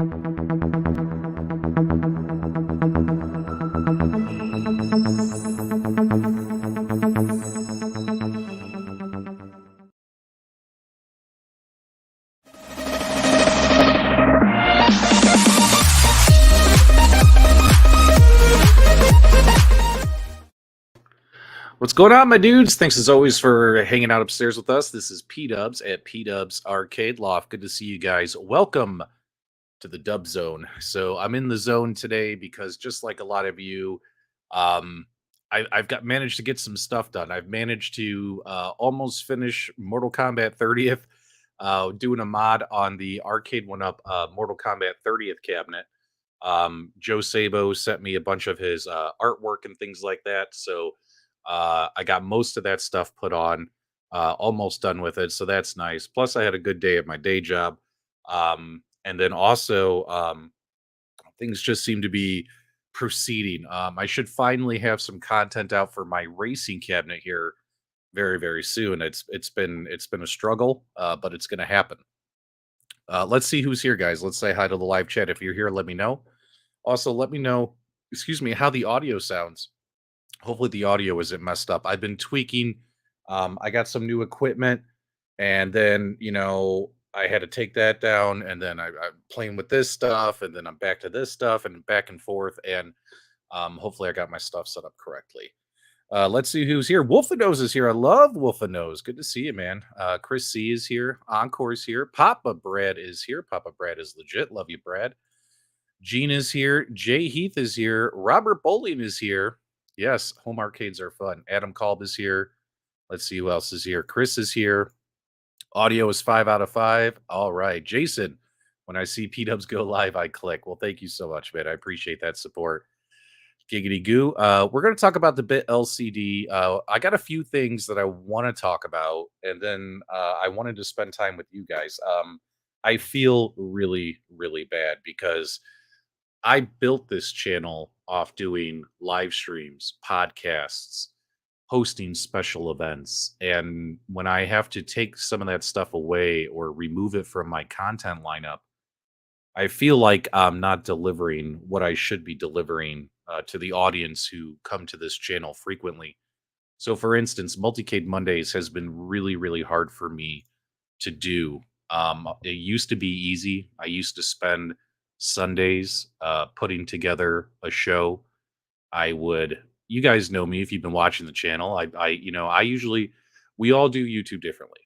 What's going on, my dudes? Thanks as always for hanging out upstairs with us. This is PDubs at PDubs Arcade Loft. Good to see you guys. Welcome to the Dub Zone. So I'm in the zone today because, just like a lot of you, um, I've got managed to get some stuff done. I've managed to almost finish Mortal Kombat 30th, doing a mod on the Arcade One Up Mortal Kombat 30th cabinet. Joe Sabo sent me a bunch of his artwork and things like that. So I got most of that stuff put on, almost done with it. So that's nice. Plus, I had a good day at my day job. And then also, things just seem to be proceeding. I should finally have some content out for my racing cabinet here very, very soon. It's been a struggle, but it's going to happen. Let's see who's here, guys. Let's say hi to the live chat. If you're here, let me know. Also, let me know, excuse me, how the audio sounds. Hopefully the audio isn't messed up. I've been tweaking. I got some new equipment, and then I had to take that down, and then I'm playing with this stuff, and then I'm back to this stuff, and back and forth. And hopefully I got my stuff set up correctly. Let's see who's here. Wolfenose is here. I love Wolfenose. Good to see you, man. Chris C is here. Encore's here. Papa Brad is here. Papa Brad is legit. Love you, Brad. Gene is here. Jay Heath is here. Robert Bowling is here. Yes, home arcades are fun. Adam Kolb is here. Let's see who else is here. Chris is here. Audio is 5 out of 5. All right. Jason, when I see PDubs go live, I click. Well, thank you so much, man. I appreciate that support. Giggity goo. We're going to talk about the BitLCD. I got a few things that I want to talk about, and then I wanted to spend time with you guys. I feel really, really bad because I built this channel off doing live streams, podcasts, hosting special events. And when I have to take some of that stuff away or remove it from my content lineup, I feel like I'm not delivering what I should be delivering to the audience who come to this channel frequently. So, for instance, Multicade Mondays has been really, really hard for me to do. It used to be easy. I used to spend Sundays putting together a show. You guys know me if you've been watching the channel. I usually, we all do YouTube differently.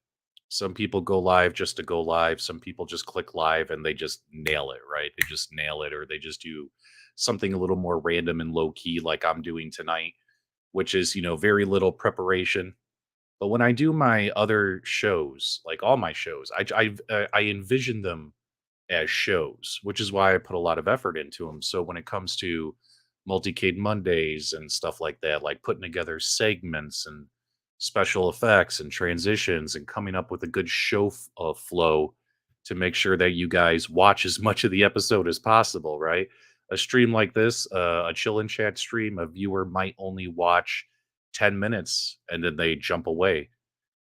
Some people go live just to go live. Some people just click live and they just nail it, right? They just nail it, or they just do something a little more random and low key, like I'm doing tonight, which is, very little preparation. But when I do my other shows, like all my shows, I envision them as shows, which is why I put a lot of effort into them. So when it comes to Multicade Mondays and stuff like that, like putting together segments and special effects and transitions and coming up with a good show flow to make sure that you guys watch as much of the episode as possible, right? A stream like this, a chill and chat stream, a viewer might only watch 10 minutes and then they jump away.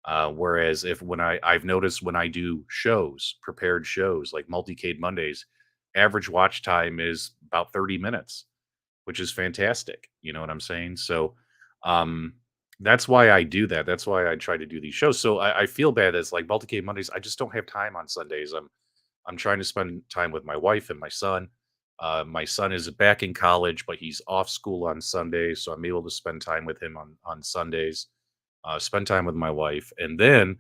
Whereas I've noticed when I do shows, prepared shows like Multicade Mondays, average watch time is about 30 minutes, which is fantastic. You know what I'm saying? So that's why I do that. That's why I try to do these shows. So I feel bad as like Multicade Mondays. I just don't have time on Sundays. I'm trying to spend time with my wife and my son. My son is back in college, but he's off school on Sundays, so I'm able to spend time with him on Sundays. Spend time with my wife, and then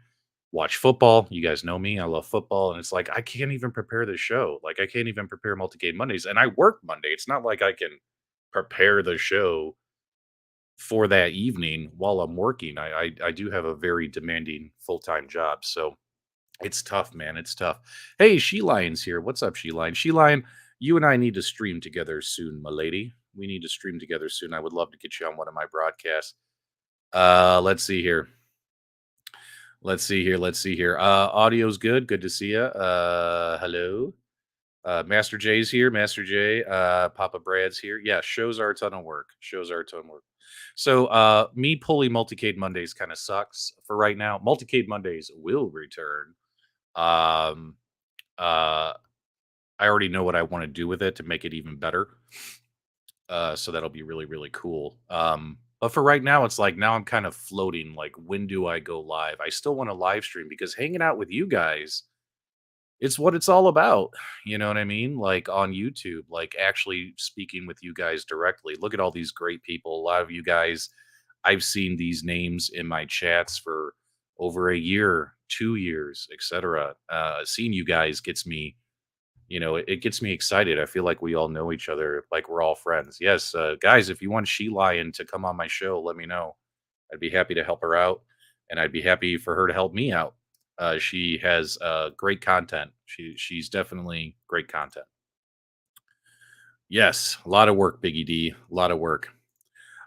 watch football. You guys know me; I love football, and it's like I can't even prepare the show. Like I can't even prepare Multicade Mondays, and I work Monday. It's not like I can prepare the show for that evening while I'm working. I do have a very demanding full-time job, so it's tough, man. It's tough. Hey, She Lion's here. What's up, She Lion? She Lion, you and I need to stream together soon, my lady. We need to stream together soon. I would love to get you on one of my broadcasts. Let's see here. Let's see here. Audio's good. Good to see you. Hello. Master J's here. Master J. Papa Brad's here. Yeah, shows are a ton of work. So me pulling Multicade Mondays kind of sucks for right now. Multicade Mondays will return. Um uh I already know what I want to do with it to make it even better. So that'll be really, really cool. But for right now, it's like now I'm kind of floating. Like, when do I go live? I still want to live stream because hanging out with you guys, it's what it's all about. You know what I mean? Like on YouTube, like actually speaking with you guys directly. Look at all these great people. A lot of you guys, I've seen these names in my chats for over a year, 2 years, etc. Seeing you guys gets me, it gets me excited. I feel like we all know each other, like we're all friends. Yes, guys, if you want She Lion to come on my show, let me know. I'd be happy to help her out, and I'd be happy for her to help me out. She has great content. She's definitely great content. Yes, a lot of work, Biggie D. A lot of work.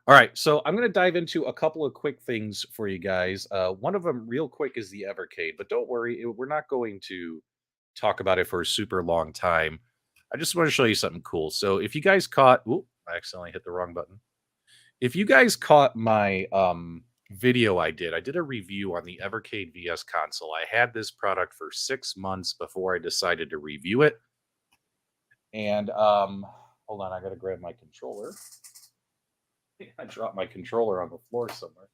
All right, so I'm going to dive into a couple of quick things for you guys. One of them, real quick, is the Evercade, but don't worry, we're not going to talk about it for a super long time. I just want to show you something cool. So if you guys caught, oop, I accidentally hit the wrong button. If you guys caught my video I did a review on the Evercade VS console. I had this product for 6 months before I decided to review it. And hold on, I gotta grab my controller. I dropped my controller on the floor somewhere.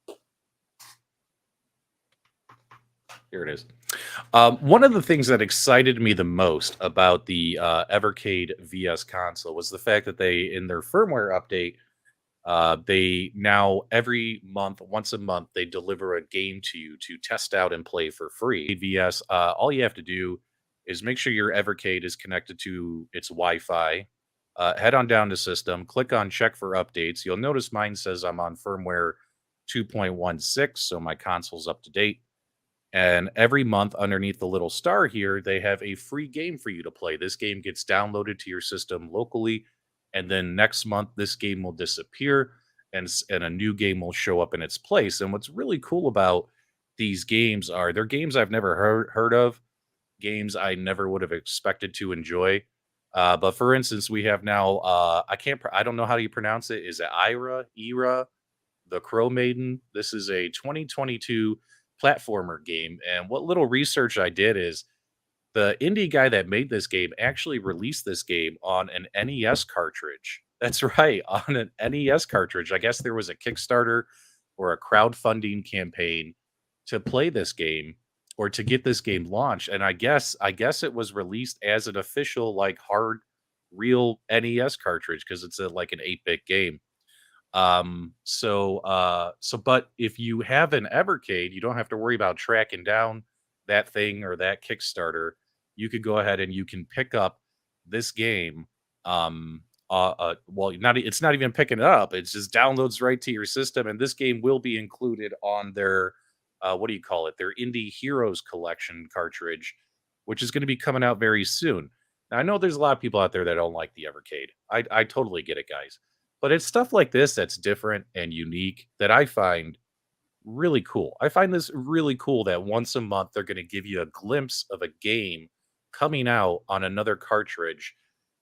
Here it is. One of the things that excited me the most about the Evercade VS console was the fact that they, in their firmware update, they now every month, once a month, they deliver a game to you to test out and play for free. VS, all you have to do is make sure your Evercade is connected to its Wi-Fi. Head on down to system, click on check for updates. You'll notice mine says I'm on firmware 2.16, so my console's up to date. And every month, underneath the little star here, they have a free game for you to play. This game gets downloaded to your system locally, and then next month, this game will disappear, and a new game will show up in its place. And what's really cool about these games are they're games I've never heard of, games I never would have expected to enjoy. But for instance, we have now I don't know how you pronounce it. Is it Ira, the Crow Maiden? This is a 2022 platformer game. And what little research I did is the indie guy that made this game actually released this game on an NES cartridge. That's right, on an NES cartridge. I guess there was a Kickstarter or a crowdfunding campaign to play this game or to get this game launched. And I guess it was released as an official like hard real NES cartridge because it's like an 8-bit game. But if you have an Evercade, you don't have to worry about tracking down that thing or that Kickstarter. You could go ahead and you can pick up this game. Well, it's not even picking it up. It just downloads right to your system, and this game will be included on their what do you call it? Their Indie Heroes Collection cartridge, which is going to be coming out very soon. Now, I know there's a lot of people out there that don't like the Evercade. I totally get it, guys. But it's stuff like this that's different and unique that I find really cool. I find this really cool that once a month they're going to give you a glimpse of a game coming out on another cartridge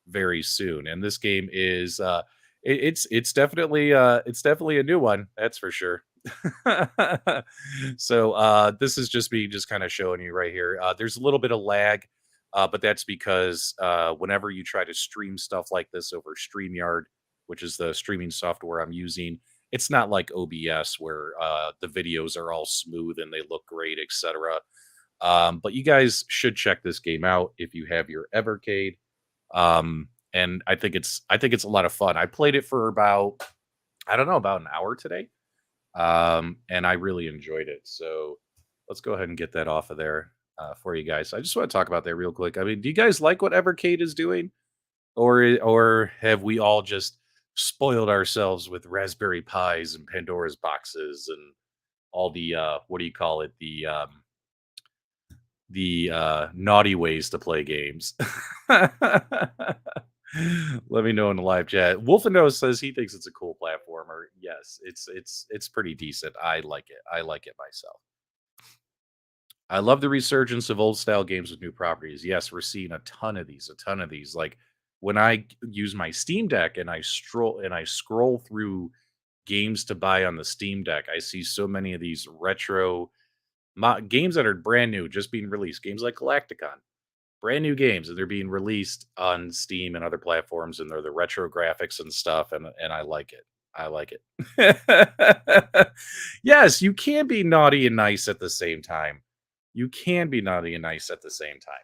very soon. And this game is it's definitely a new one, that's for sure. So this is just me just kind of showing you right here. There's a little bit of lag, but that's because whenever you try to stream stuff like this over StreamYard, which is the streaming software I'm using, it's not like OBS where the videos are all smooth and they look great, etc. But you guys should check this game out if you have your Evercade. And I think it's a lot of fun. I played it for about I don't know about an hour today, and I really enjoyed it. So let's go ahead and get that off of there for you guys. I just want to talk about that real quick. I mean, do you guys like what Evercade is doing, or have we all just spoiled ourselves with Raspberry Pis and Pandora's boxes and all the what do you call it, the naughty ways to play games? Let me know in the live chat. Wolfendo says he thinks it's a cool platformer. Yes, it's pretty decent. I like it. I like it myself. I love the resurgence of old style games with new properties. Yes, we're seeing a ton of these, a ton of these. Like when I use my Steam Deck and I scroll through games to buy on the Steam Deck, I see so many of these retro games that are brand new, just being released. Games like Galacticon. brand new games, and they're being released on Steam and other platforms, and they're the retro graphics and stuff, and I like it. I like it. Yes, you can be naughty and nice at the same time. You can be naughty and nice at the same time.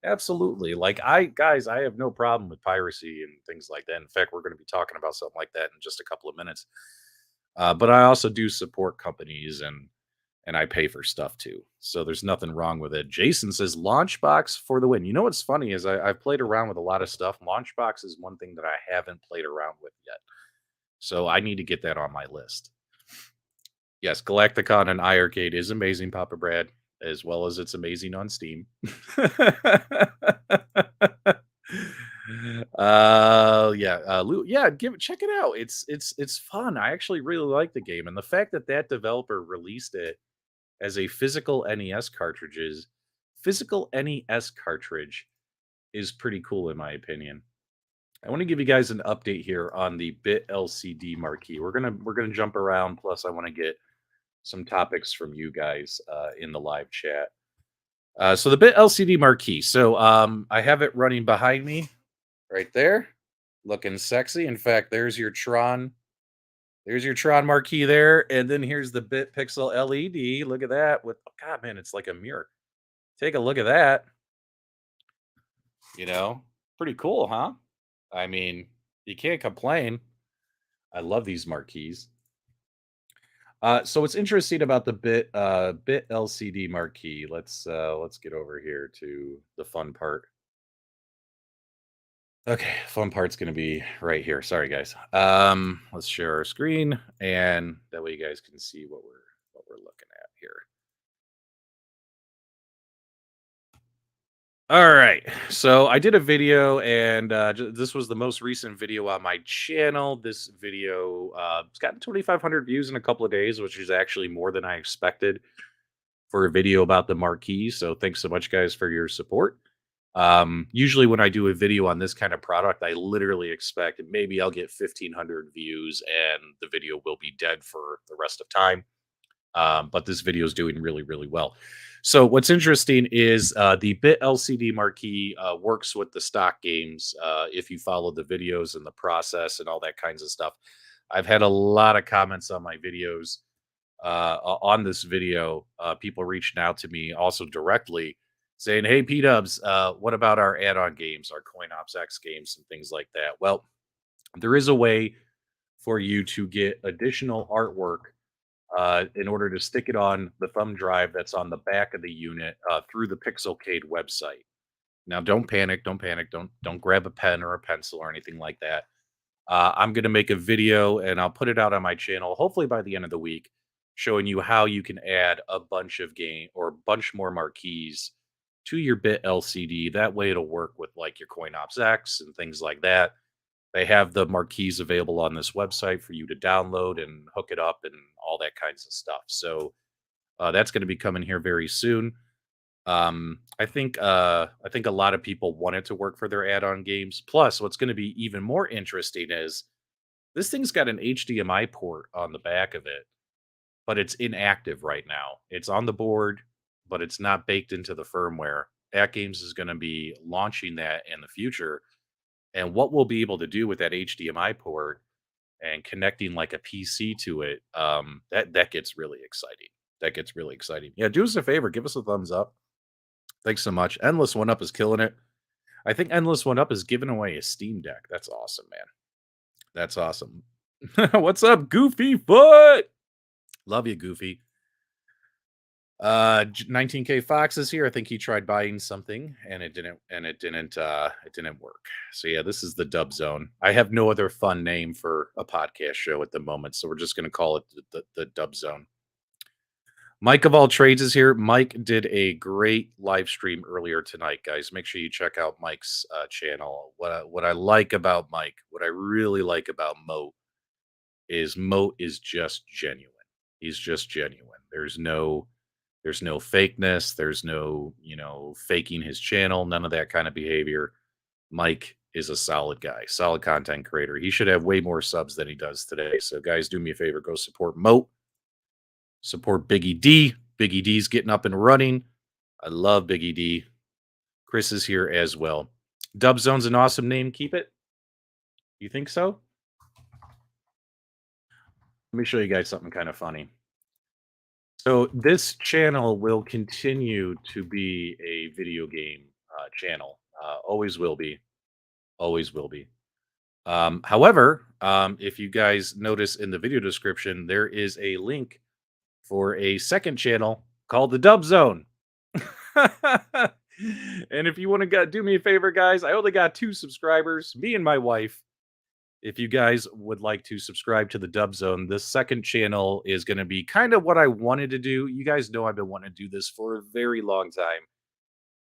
Absolutely. Like I have no problem with piracy and things like that. In fact, we're going to be talking about something like that in just a couple of minutes. But I also do support companies and I pay for stuff too. So there's nothing wrong with it. Jason says Launchbox for the win. You know what's funny is I've played around with a lot of stuff. Launchbox is one thing that I haven't played around with yet. So I need to get that on my list. Yes, Galacticon and iArcade is amazing, Papa Brad, as well as it's amazing on Steam. Yeah, yeah, check it out. It's fun. I actually really like the game, and the fact that that developer released it as a physical NES cartridge is pretty cool in my opinion. I want to give you guys an update here on the BitLCD marquee. We're gonna jump around. Plus, I want to get some topics from you guys in the live chat. So the BitLCD marquee. So I have it running behind me right there, looking sexy. In fact, there's your Tron. There's your Tron marquee there, and then here's the Bit Pixel LED. Look at that! With oh, God, man, it's like a mirror. Take a look at that. You know, pretty cool, huh? I mean, you can't complain. I love these marquees. So what's interesting about the Bit LCD marquee? Let's get over here to the fun part. Okay, fun part's gonna be right here. Sorry, guys. Let's share our screen, and that way you guys can see what we're looking at here. All right. So I did a video, and this was the most recent video on my channel. This video, it's gotten 2,500 views in a couple of days, which is actually more than I expected for a video about the marquee. So thanks so much, guys, for your support. Usually, when I do a video on this kind of product, I literally expect maybe I'll get 1,500 views, and the video will be dead for the rest of time. But this video is doing really, really well. So what's interesting is the Bit LCD marquee works with the stock games. If you follow the videos and the process and all that kinds of stuff, I've had a lot of comments on my videos on this video. People reaching out to me also directly saying, "Hey, PDubs, what about our add-on games, our CoinOps X games, and things like that?" Well, there is a way for you to get additional artwork in order to stick it on the thumb drive that's on the back of the unit through the Pixelcade website. Now, don't panic, don't panic, don't grab a pen or a pencil or anything like that. I'm going to make a video and I'll put it out on my channel, hopefully by the end of the week, showing you how you can add a bunch of game or a bunch more marquees to your Bit LCD. That way, it'll work with like your CoinOps X and things like that. They have the marquees available on this website for you to download and hook it up and all that kinds of stuff. So that's going to be coming here very soon. I think a lot of people want it to work for their add-on games. Plus, what's going to be even more interesting is this thing's got an HDMI port on the back of it, but it's inactive right now. It's on the board, but it's not baked into the firmware. At Games is going to be launching that in the future, and what we'll be able to do with that HDMI port and connecting like a PC to it, that gets really exciting. That gets really exciting. Yeah, do us a favor, give us a thumbs up. Thanks so much. Endless One Up is killing it. I think Endless One Up is giving away a Steam Deck. That's awesome, man. That's awesome. What's up, Goofy Foot? Love you, Goofy. 19K Fox is here. I think he tried buying something and it didn't work. So yeah, this is the Dub Zone. I have no other fun name for a podcast show at the moment, so we're just going to call it the Dub Zone. Mike of all trades is here. Mike did a great live stream earlier tonight, guys. Make sure you check out Mike's channel. What I like about Mike, what I really like about Moat is just genuine. He's just genuine. There's no fakeness. There's no, faking his channel. None of that kind of behavior. Mike is a solid guy, solid content creator. He should have way more subs than he does today. So, guys, do me a favor. Go support Moat. Support Biggie D. Biggie D's getting up and running. I love Biggie D. Chris is here as well. Dub Zone's an awesome name. Keep it. You think so? Let me show you guys something kind of funny. So this channel will continue to be a video game channel. Always will be. Always will be. However, if you guys notice in the video description, there is a link for a second channel called the Dub Zone. And if you want to do me a favor, guys, I only got 2 subscribers, me and my wife. If you guys would like to subscribe to the Dub Zone, this second channel is going to be kind of what I wanted to do. You guys know I've been wanting to do this for a very long time.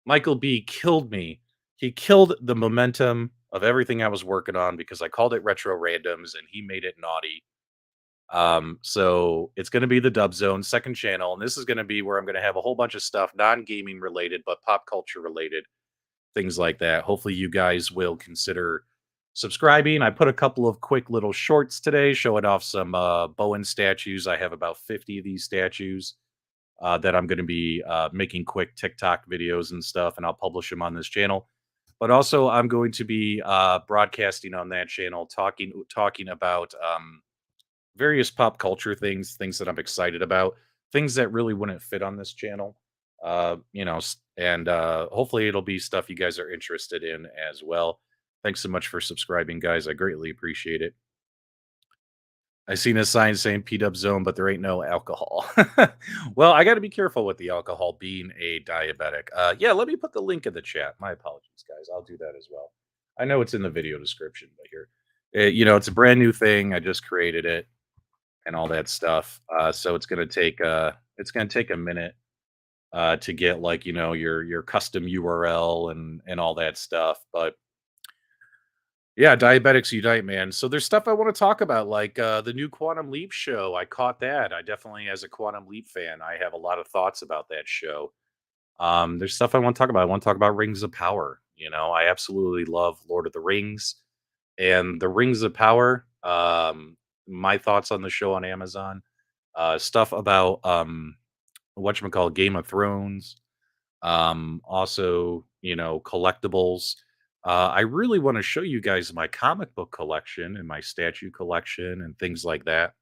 Michael B killed me. He killed the momentum of everything I was working on because I called it Retro Randoms and he made it naughty. So it's going to be the Dub Zone second channel, and this is going to be where I'm going to have a whole bunch of stuff non-gaming related but pop culture related, things like that. Hopefully you guys will consider subscribing. I put a couple of quick little shorts today showing off some Bowen statues. I have about 50 of these statues that I'm going to be making quick TikTok videos and stuff, and I'll publish them on this channel. But also, I'm going to be broadcasting on that channel, talking about various pop culture things, things that I'm excited about, things that really wouldn't fit on this channel. And hopefully it'll be stuff you guys are interested in as well. Thanks so much for subscribing, guys. I greatly appreciate it. I seen a sign saying P-Dub Zone, but there ain't no alcohol. Well, I got to be careful with the alcohol being a diabetic. Yeah, let me put the link in the chat. My apologies, guys. I'll do that as well. I know it's in the video description, but here, it's a brand new thing. I just created it and all that stuff. So it's gonna take a minute to get like your custom URL and all that stuff. But yeah, diabetics unite, man. So there's stuff I want to talk about, like the new Quantum Leap show. I caught that. I definitely, as a Quantum Leap fan, I have a lot of thoughts about that show. There's stuff I want to talk about. I want to talk about Rings of Power. I absolutely love Lord of the Rings and the Rings of Power. My thoughts on the show on Amazon. Stuff about whatchamacallit, Game of Thrones. Also, collectibles. I really want to show you guys my comic book collection and my statue collection and things like that.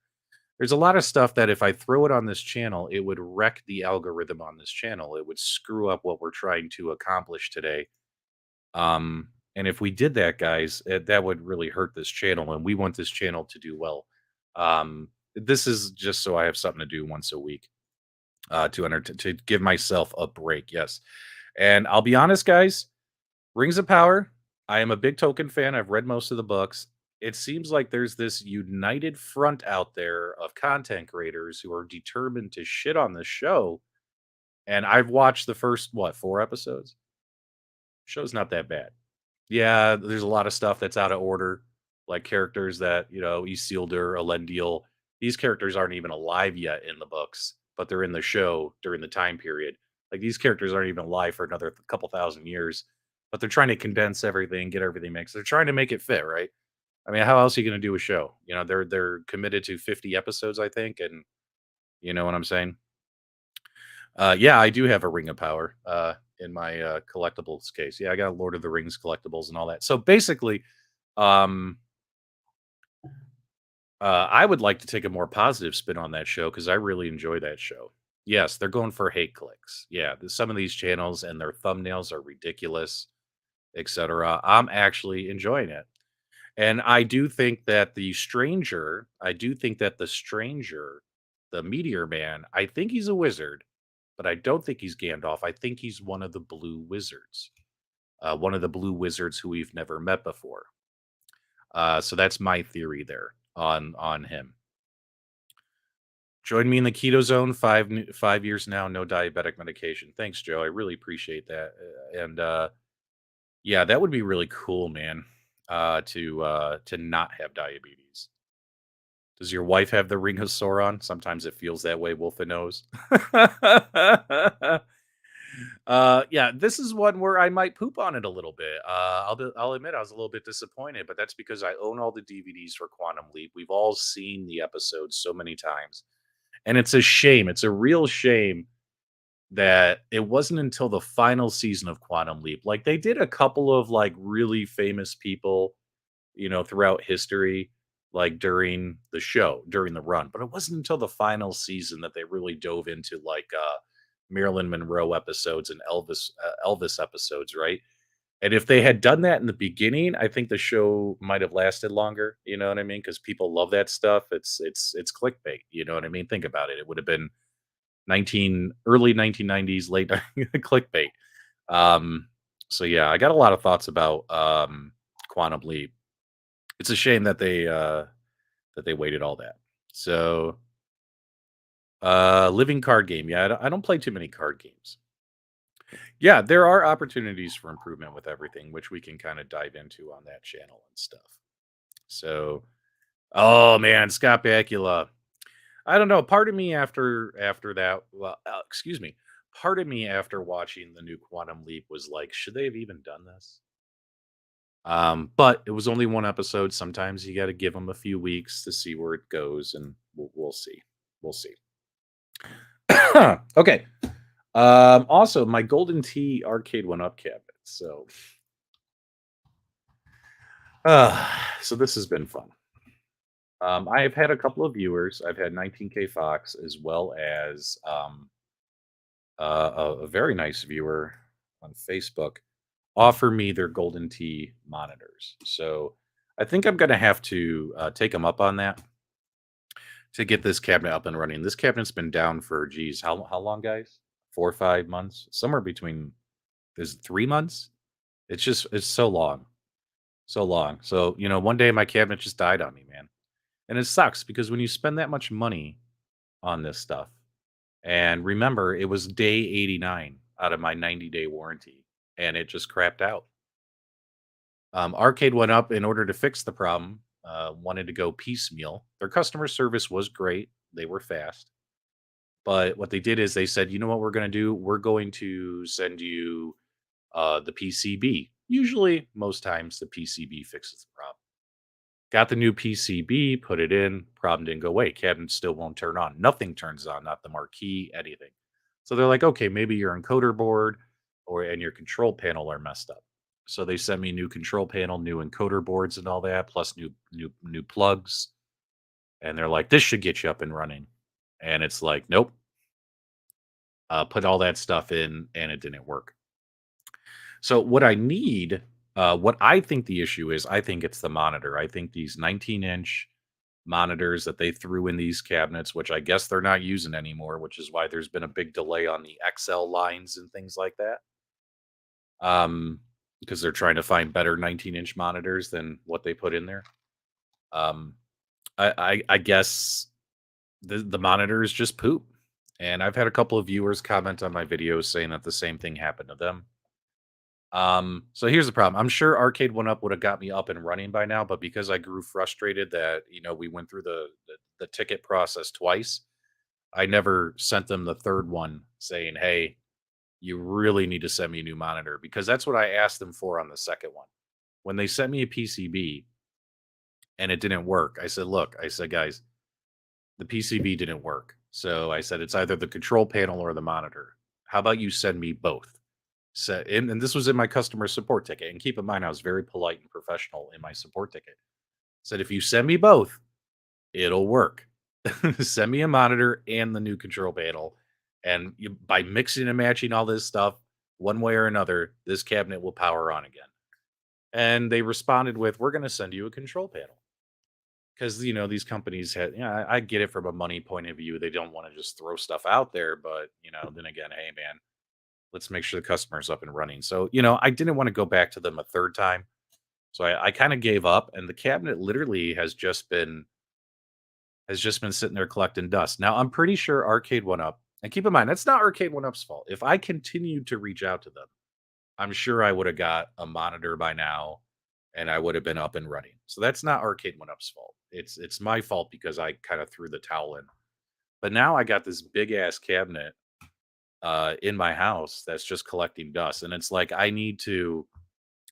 There's a lot of stuff that if I throw it on this channel, it would wreck the algorithm on this channel. It would screw up what we're trying to accomplish today. And if we did that, guys, that would really hurt this channel, and we want this channel to do well. This is just so I have something to do once a week to give myself a break. Yes, and I'll be honest, guys. Rings of Power. I am a big Tolkien fan. I've read most of the books. It seems like there's this united front out there of content creators who are determined to shit on this show. And I've watched the first 4 episodes. Show's not that bad. Yeah, there's a lot of stuff that's out of order, like characters that, Isildur, Elendil, these characters aren't even alive yet in the books, but they're in the show during the time period. Like these characters aren't even alive for another couple thousand years, but they're trying to condense everything, get everything mixed. They're trying to make it fit, right? I mean, how else are you going to do a show? They're committed to 50 episodes, I think, and you know what I'm saying? Yeah, I do have a Ring of Power in my collectibles case. Yeah, I got Lord of the Rings collectibles and all that. So basically, um, I would like to take a more positive spin on that show because I really enjoy that show. Yes, they're going for hate clicks. Yeah, some of these channels and their thumbnails are ridiculous, etc. I'm actually enjoying it. And I do think that the stranger, the Meteor Man, I think he's a wizard, but I don't think he's Gandalf. I think he's one of the blue wizards. One of the blue wizards who we've never met before. So that's my theory there on him. Join me in the keto zone. 5 years now, no diabetic medication. Thanks, Joe. I really appreciate that. And yeah, that would be really cool, man. To not have diabetes. Does your wife have the Ring of Sauron? Sometimes it feels that way, Wolf and Nose. Yeah, this is one where I might poop on it a little bit. I'll admit I was a little bit disappointed, but that's because I own all the DVDs for Quantum Leap. We've all seen the episodes so many times, and it's a shame. It's a real shame that it wasn't until the final season of Quantum Leap, like, they did a couple of, like, really famous people, throughout history, like, during the show, during the run, but it wasn't until the final season that they really dove into, like, Marilyn Monroe episodes and Elvis episodes, right? And if they had done that in the beginning, I think the show might have lasted longer, you know what I mean? Because people love that stuff. It's clickbait, you know what I mean? Think about it. It would have been early 1990s, late clickbait. Um, so yeah, I got a lot of thoughts about Quantum Leap. It's a shame that they waited all that. So living card game. Yeah, I don't play too many card games. Yeah, there are opportunities for improvement with everything, which we can kind of dive into on that channel and stuff. So, oh man, Scott Bakula. I don't know. Part of me after that, well, excuse me. Part of me after watching the new Quantum Leap was like, should they have even done this? But it was only one episode. Sometimes you got to give them a few weeks to see where it goes, and we'll see. We'll see. Okay. Also, my Golden Tee arcade went up cabinet. Uh, so this has been fun. I have had a couple of viewers. I've had 19K Fox as well as a very nice viewer on Facebook offer me their Golden Tee monitors. So I think I'm going to have to take them up on that to get this cabinet up and running. This cabinet's been down for, geez, how long, guys? 4 or 5 months, somewhere between. Is it 3 months? It's so long, so long. So one day my cabinet just died on me, man, and it sucks because when you spend that much money on this stuff, and remember, it was day 89 out of my 90-day warranty, and it just crapped out. Arcade went up in order to fix the problem. Wanted to go piecemeal. Their customer service was great. They were fast. But what they did is they said, you know what we're going to do? We're going to send you the PCB. Usually, most times, the PCB fixes the problem. Got the new PCB, put it in, problem didn't go away. Cabinet still won't turn on. Nothing turns on, not the marquee, anything. So they're like, okay, maybe your encoder board and your control panel are messed up. So they sent me new control panel, new encoder boards and all that, plus new plugs. And they're like, this should get you up and running. And it's like, nope. Put all that stuff in and it didn't work. So what I think the issue is, I think it's the monitor. I think these 19-inch monitors that they threw in these cabinets, which I guess they're not using anymore, which is why there's been a big delay on the XL lines and things like that. Because they're trying to find better 19-inch monitors than what they put in there. Um, I guess the monitors just poop. And I've had a couple of viewers comment on my videos saying that the same thing happened to them. So here's the problem. I'm sure Arcade One Up would have got me up and running by now, but because I grew frustrated that we went through the ticket process twice, I never sent them the third one saying, "Hey, you really need to send me a new monitor," because that's what I asked them for on the second one. When they sent me a PCB and it didn't work, I said, "Look," I said, "Guys, the PCB didn't work." So I said, "It's either the control panel or the monitor. How about you send me both?" So, and this was in my customer support ticket. And keep in mind, I was very polite and professional in my support ticket. Said, if you send me both, it'll work. Send me a monitor and the new control panel. And by mixing and matching all this stuff, one way or another, this cabinet will power on again. And they responded with, we're going to send you a control panel. Because, these companies had, I get it from a money point of view. They don't want to just throw stuff out there. But, then again, hey, man, let's make sure the customer's up and running. So, I didn't want to go back to them a third time. So I kind of gave up, and the cabinet literally has just been sitting there collecting dust. Now I'm pretty sure Arcade One Up, and keep in mind that's not Arcade One Up's fault. If I continued to reach out to them, I'm sure I would have got a monitor by now and I would have been up and running. So that's not Arcade One Up's fault. It's my fault because I kind of threw the towel in. But now I got this big ass cabinet in my house that's just collecting dust. And it's like I need to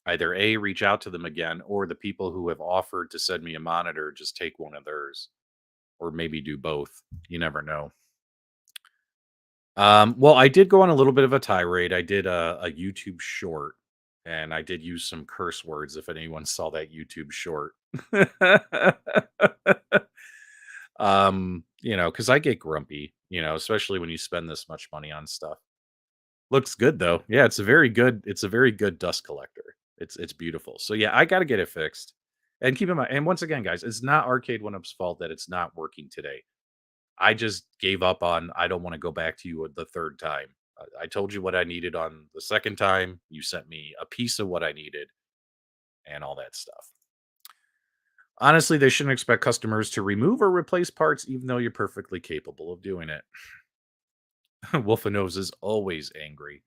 either A, reach out to them again, or the people who have offered to send me a monitor, just take one of theirs, or maybe do both. You never know. Well, I did go on a little bit of a tirade. I did a YouTube short, and I did use some curse words if anyone saw that YouTube short. Because I get grumpy, especially when you spend this much money on stuff. Looks good though. Yeah, it's a very good dust collector. It's beautiful. So yeah, I gotta get it fixed. And keep in mind, and once again, guys, it's not Arcade One Up's fault that it's not working today. I just gave up on I don't want to go back to you the third time. I told you what I needed on the second time. You sent me a piece of what I needed and all that stuff. Honestly, they shouldn't expect customers to remove or replace parts even though you're perfectly capable of doing it. Wolfenose is always angry.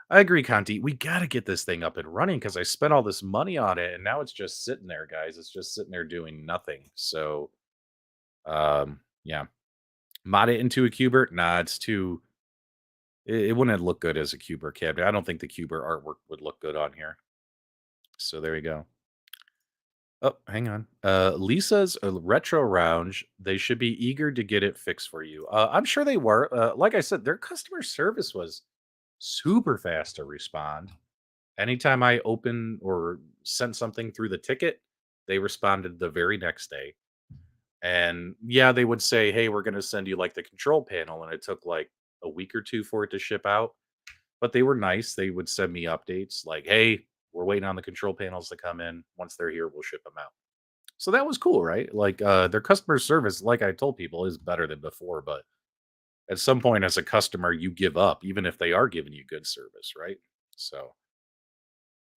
I agree, Conti. We got to get this thing up and running because I spent all this money on it and now it's just sitting there, guys. It's just sitting there doing nothing. So, yeah. Mod it into a Cubert? Nah, it's too. It wouldn't look good as a Cuber cabinet. I don't think the Cuber artwork would look good on here. So there you go. Oh, hang on. Lisa's retro lounge. They should be eager to get it fixed for you. I'm sure they were. Like I said, their customer service was super fast to respond. Anytime I open or sent something through the ticket, they responded the very next day. And yeah, they would say, "Hey, we're going to send you like the control panel," and it took like a week or two for it to ship out. But they were nice. They would send me updates like, "Hey, we're waiting on the control panels to come in. Once they're here, we'll ship them out." So that was cool, right? Like their customer service, like I told people, is better than before. But at some point, as a customer, you give up, even if they are giving you good service, right? So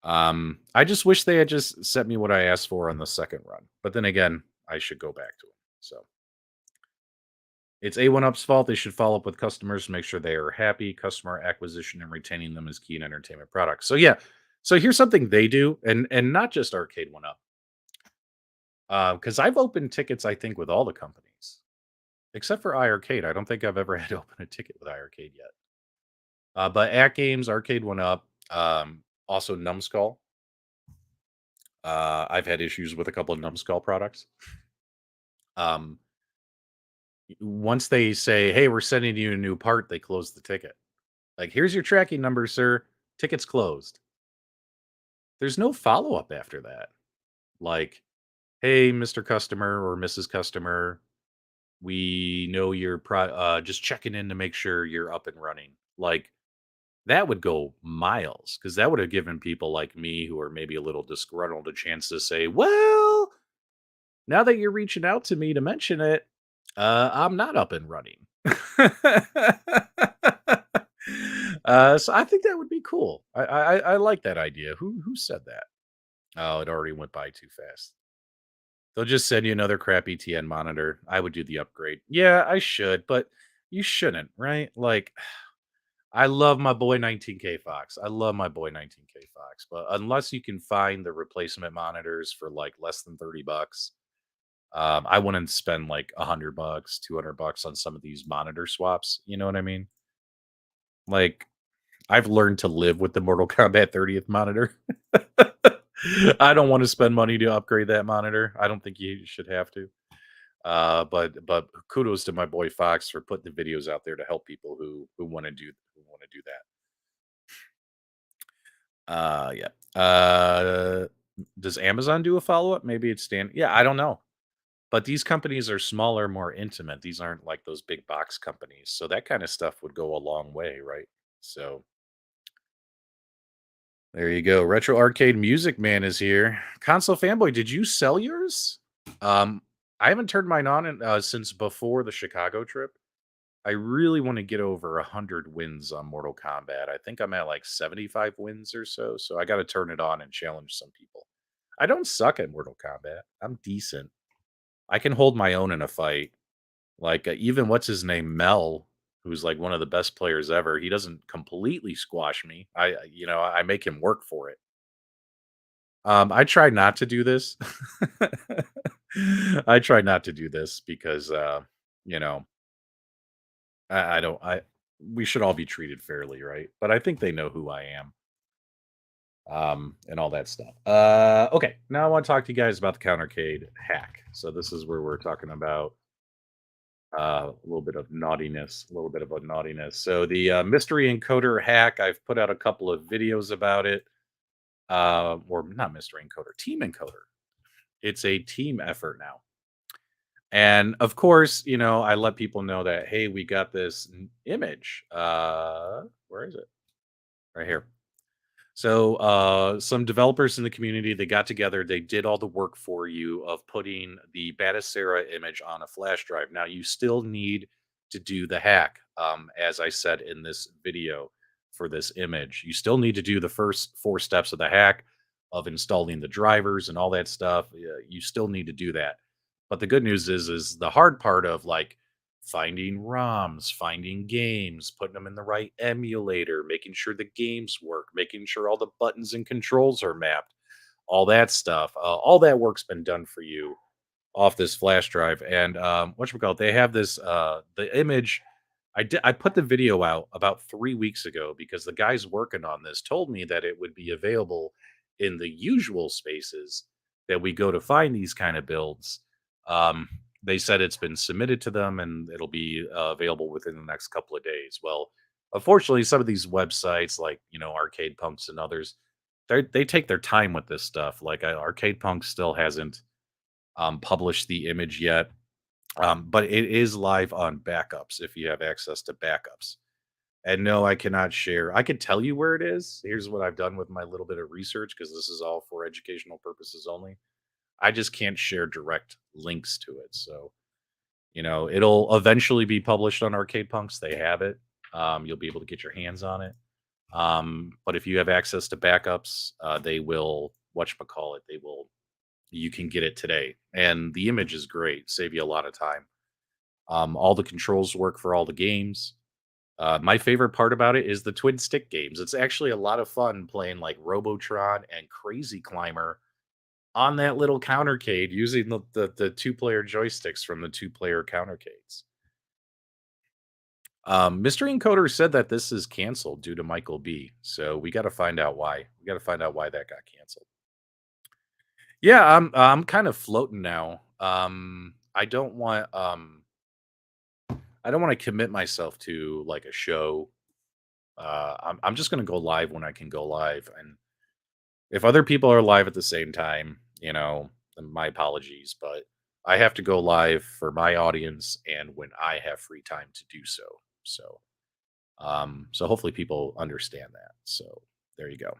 I just wish they had just sent me what I asked for on the second run. But then again, I should go back to them. So it's A1Up's fault. They should follow up with customers to make sure they are happy. Customer acquisition and retaining them is key in entertainment products. So yeah. So here's something they do, and not just Arcade One Up. Because I've opened tickets, I think, with all the companies. Except for iArcade. I don't think I've ever had to open a ticket with iArcade yet. But at games, Arcade One Up, also Numbskull. I've had issues with a couple of Numbskull products. Um, Once they say, "Hey, we're sending you a new part," they close the ticket. Like, "Here's your tracking number, sir. Ticket's closed." There's no follow-up after that. Like, "Hey, Mr. Customer or Mrs. Customer, we know you're just checking in to make sure you're up and running." Like, that would go miles because that would have given people like me who are maybe a little disgruntled a chance to say, "Well, now that you're reaching out to me to mention it, I'm not up and running." So I think that would be cool. I like that idea. Who said that? Oh, it already went by too fast. They'll just send you another crappy TN monitor. I would do the upgrade. Yeah, I should, but you shouldn't, right? Like, I love my boy 19K Fox. I love my boy 19K Fox, but unless you can find the replacement monitors for like less than $30, I wouldn't spend like $100, $200 on some of these monitor swaps. You know what I mean? Like, I've learned to live with the Mortal Kombat 30th monitor. I don't want to spend money to upgrade that monitor. I don't think you should have to. But kudos to my boy Fox for putting the videos out there to help people who want to do that. Yeah. Does Amazon do a follow up? Maybe it's stand. Yeah, I don't know. But these companies are smaller, more intimate. These aren't like those big box companies. So that kind of stuff would go a long way, right? So there you go. Retro Arcade Music Man is here. Console Fanboy, did you sell yours? Um, I haven't turned mine on since before the Chicago trip. I really want to get over 100 wins on Mortal Kombat. I think I'm at like 75 wins or so. So I got to turn it on and challenge some people. I don't suck at Mortal Kombat. I'm decent. I can hold my own in a fight. Like even what's his name, Mel, who's like one of the best players ever. He doesn't completely squash me. I make him work for it. I try not to do this. I try not to do this because you know, I don't I we should all be treated fairly, right? But I think they know who I am. And all that stuff. Okay, now I want to talk to you guys about the Countercade hack. So this is where we're talking about A little bit of naughtiness, a little bit of a naughtiness. So the mystery encoder hack, I've put out a couple of videos about it. Or not mystery encoder, team encoder. It's a team effort now. And of course, I let people know that, hey, we got this image. Where is it? Right here. So some developers in the community, they got together, they did all the work for you of putting the Batasera image on a flash drive. Now you still need to do the hack, as I said in this video for this image. You still need to do the first 4 steps of the hack of installing the drivers and all that stuff. You still need to do that. But the good news is the hard part of like finding ROMs, finding games, putting them in the right emulator, making sure the games work, making sure all the buttons and controls are mapped, all that stuff. All that work's been done for you off this flash drive. And whatchamacallit, they have this the image. I put the video out about 3 weeks ago because the guys working on this told me that it would be available in the usual spaces that we go to find these kind of builds. Um, they said it's been submitted to them and it'll be available within the next couple of days. Well, unfortunately, some of these websites like Arcade Punks and others, they take their time with this stuff. Like Arcade Punks still hasn't published the image yet, but it is live on backups if you have access to backups. And no, I cannot share. I could tell you where it is. Here's what I've done with my little bit of research because this is all for educational purposes only. I just can't share direct links to it. So, it'll eventually be published on Arcade Punks. They have it. You'll be able to get your hands on it. But if you have access to backups, they will whatchamacallit, they will you can get it today. And the image is great, save you a lot of time. All the controls work for all the games. My favorite part about it is the twin stick games. It's actually a lot of fun playing like Robotron and Crazy Climber on that little countercade using the two-player joysticks from the two-player countercades. Mystery Encoder said that this is canceled due to Michael B. So we got to find out why. We got to find out why that got canceled. Yeah, I'm kind of floating now. I don't want to commit myself to like a show. I'm just gonna go live when I can go live, and if other people are live at the same time, then my apologies, but I have to go live for my audience and when I have free time to do so. So hopefully people understand that. So there you go.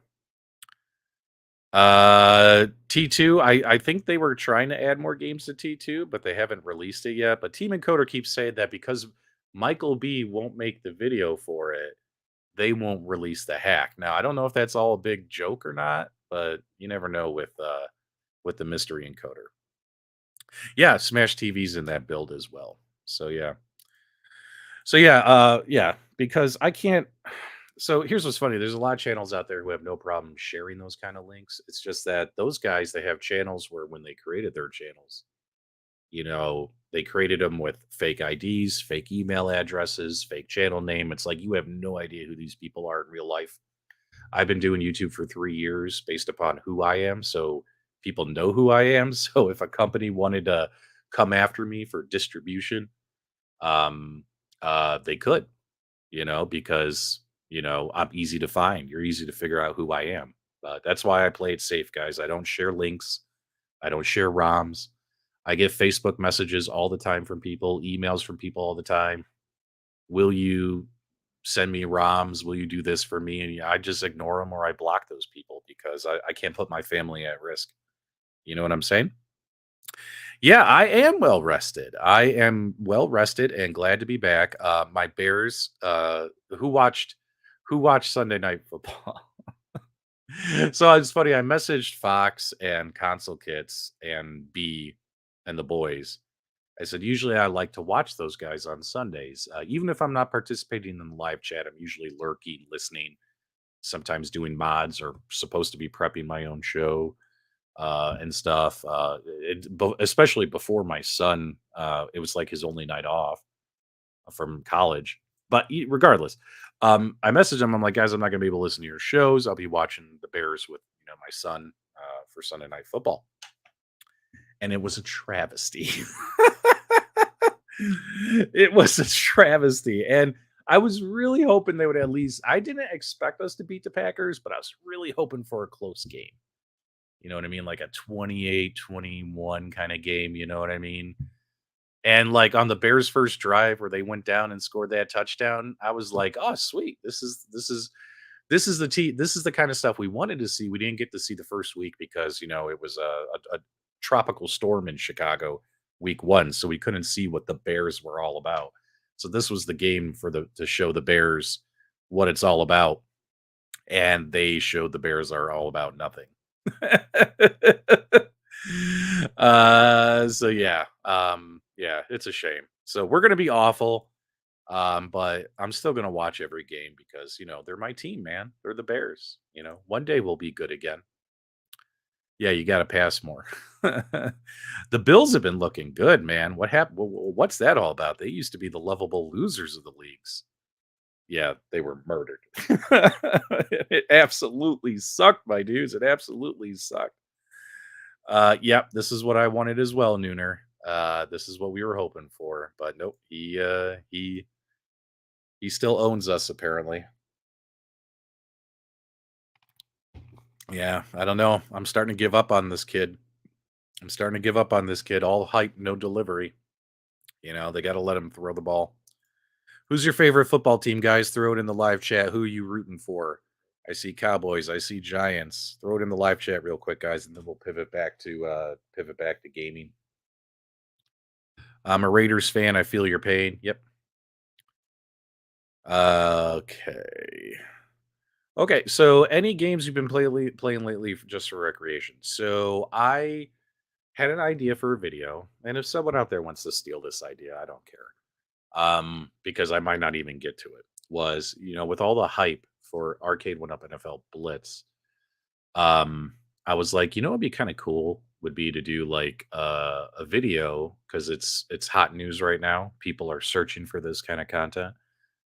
T2, I think they were trying to add more games to T2, but they haven't released it yet. But Team Encoder keeps saying that because Michael B won't make the video for it, they won't release the hack. Now, I don't know if that's all a big joke or not, but you never know with the mystery encoder. Yeah, Smash TV's in that build as well. So yeah. So yeah, because I can't. So here's what's funny. There's a lot of channels out there who have no problem sharing those kind of links. It's just that those guys, they have channels where when they created their channels, they created them with fake IDs, fake email addresses, fake channel name. It's like you have no idea who these people are in real life. I've been doing YouTube for 3 years based upon who I am. So people know who I am. So if a company wanted to come after me for distribution, um, they could, because, I'm easy to find. You're easy to figure out who I am. But that's why I play it safe, guys. I don't share links. I don't share ROMs. I get Facebook messages all the time from people, emails from people all the time. Will you send me ROMs? Will you do this for me? And I just ignore them or I block those people because I can't put my family at risk. You know what I'm saying? Yeah, I am well rested. I am well rested and glad to be back. My Bears, who watched Sunday Night Football. So it's funny. I messaged Fox and Console Kits and B and the boys. I said, usually I like to watch those guys on Sundays. Even if I'm not participating in the live chat, I'm usually lurking, listening, sometimes doing mods or supposed to be prepping my own show and stuff. Especially before my son, it was like his only night off from college. But regardless, I messaged him. I'm like, guys, I'm not going to be able to listen to your shows. I'll be watching the Bears with my son for Sunday Night Football, and it was a travesty. It was a travesty, and I was really hoping they would at least I didn't expect us to beat the Packers, but I was really hoping for a close game. You know what I mean? Like a 28-21 kinda game, you know what I mean? And, like, on the Bears' first drive where they went down and scored that touchdown, I was like, "Oh, sweet. This is the kind of stuff we wanted to see." We didn't get to see the first week because, it was a tropical storm in Chicago week 1, so we couldn't see what the Bears were all about. So this was the game for the to show the Bears what it's all about, and they showed the Bears are all about nothing. So yeah, it's a shame. So we're gonna be awful. But I'm still gonna watch every game because they're my team, man. They're the Bears. One day we'll be good again. Yeah, you got to pass more. The Bills have been looking good, man. What happened? What's that all about? They used to be the lovable losers of the leagues. Yeah, they were murdered. It absolutely sucked, my dudes. It absolutely sucked. Yep, this is what I wanted as well, Nooner. This is what we were hoping for, but nope. He still owns us apparently. Yeah, I don't know. I'm starting to give up on this kid. I'm starting to give up on this kid. All hype, no delivery. They got to let him throw the ball. Who's your favorite football team, guys? Throw it in the live chat. Who are you rooting for? I see Cowboys. I see Giants. Throw it in the live chat real quick, guys, and then we'll pivot back to gaming. I'm a Raiders fan. I feel your pain. Yep. Okay. Okay. So, any games you've been playing lately just for recreation? So, I had an idea for a video, and if someone out there wants to steal this idea, I don't care. Because I might not even get to it. Was with all the hype for Arcade One Up NFL Blitz, um, I was like, what'd be kind of cool would be to do like a video because it's hot news right now. People are searching for this kind of content.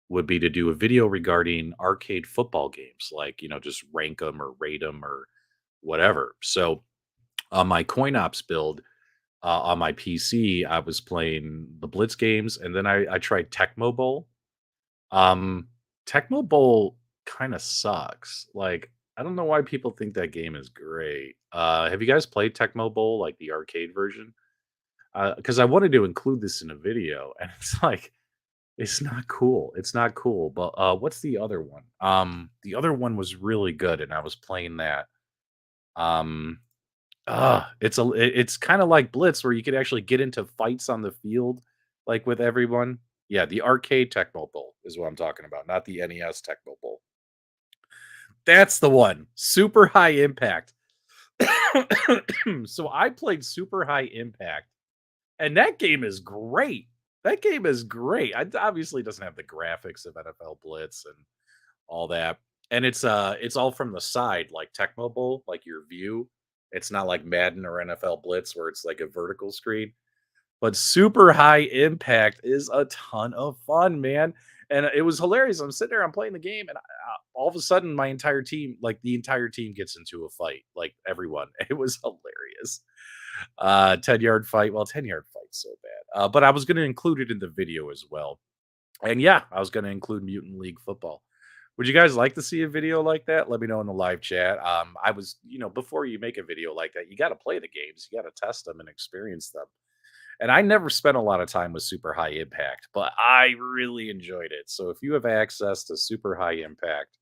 Would be to do a video regarding arcade football games, like just rank them or rate them or whatever. So on my coin ops build on my PC, I was playing the Blitz games, and then I tried Tecmo Bowl. Um, Tecmo Bowl kind of sucks. Like, I don't know why people think that game is great. Have you guys played Tecmo Bowl, like the arcade version? Because I wanted to include this in a video, and it's like it's not cool. It's not cool. But what's the other one? The other one was really good, and I was playing that. Um, it's kinda like Blitz where you could actually get into fights on the field, like, with everyone. Yeah, the arcade Tecmo Bowl is what I'm talking about, not the NES Tecmo Bowl. That's the one, Super High Impact. So, I played Super High Impact, and that game is great. That game is great. It obviously doesn't have the graphics of NFL Blitz and all that. And it's all from the side, like Tecmo Bowl, like your view. It's not like Madden or NFL Blitz where it's like a vertical screen. But Super High Impact is a ton of fun, man. And it was hilarious. I'm sitting there, I'm playing the game, and all of a sudden, my entire team, like the entire team, gets into a fight. Like everyone, it was hilarious. 10-yard fight. Well, 10-yard fight's so bad. But I was going to include it in the video as well. And yeah, I was going to include Mutant League Football. Would you guys like to see a video like that? Let me know in the live chat. I was, before you make a video like that, you got to play the games, you got to test them and experience them. And I never spent a lot of time with Super High Impact, but I really enjoyed it. So if you have access to Super High Impact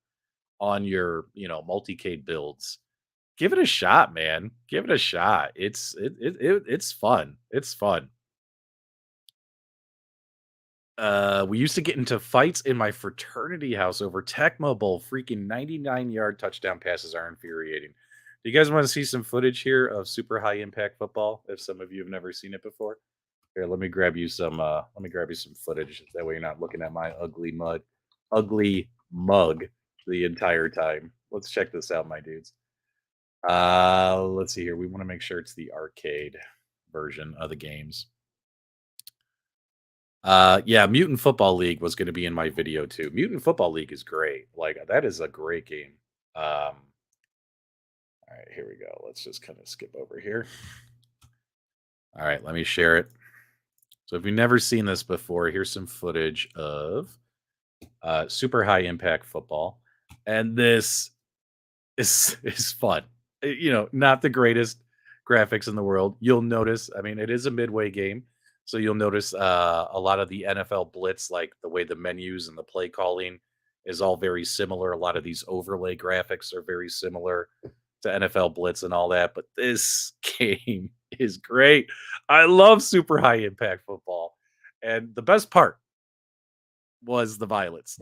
on your, multicade builds, give it a shot, man. Give it a shot. It's fun. It's fun. We used to get into fights in my fraternity house over Tecmo Bowl. Freaking 99-yard touchdown passes are infuriating. Do you guys want to see some footage here of super high impact football? If some of you have never seen it before, here, let me grab you some. Let me grab you some footage. That way, you're not looking at my ugly mug the entire time. Let's check this out, my dudes. Let's see here. We want to make sure it's the arcade version of the games. Yeah, Mutant Football League was gonna be in my video too. Mutant Football League is great. Like, that is a great game. Alright, here we go. Let's just kinda skip over here. Alright, let me share it. So if you've never seen this before, here's some footage of super high impact football, and this is fun. Not the greatest graphics in the world. You'll notice, I mean, it is a midway game, so you'll notice a lot of the NFL blitz, like the way the menus and the play calling is all very similar. A lot of these overlay graphics are very similar to NFL blitz and all that. But this game is great. I love super high impact football, and the best part was the violence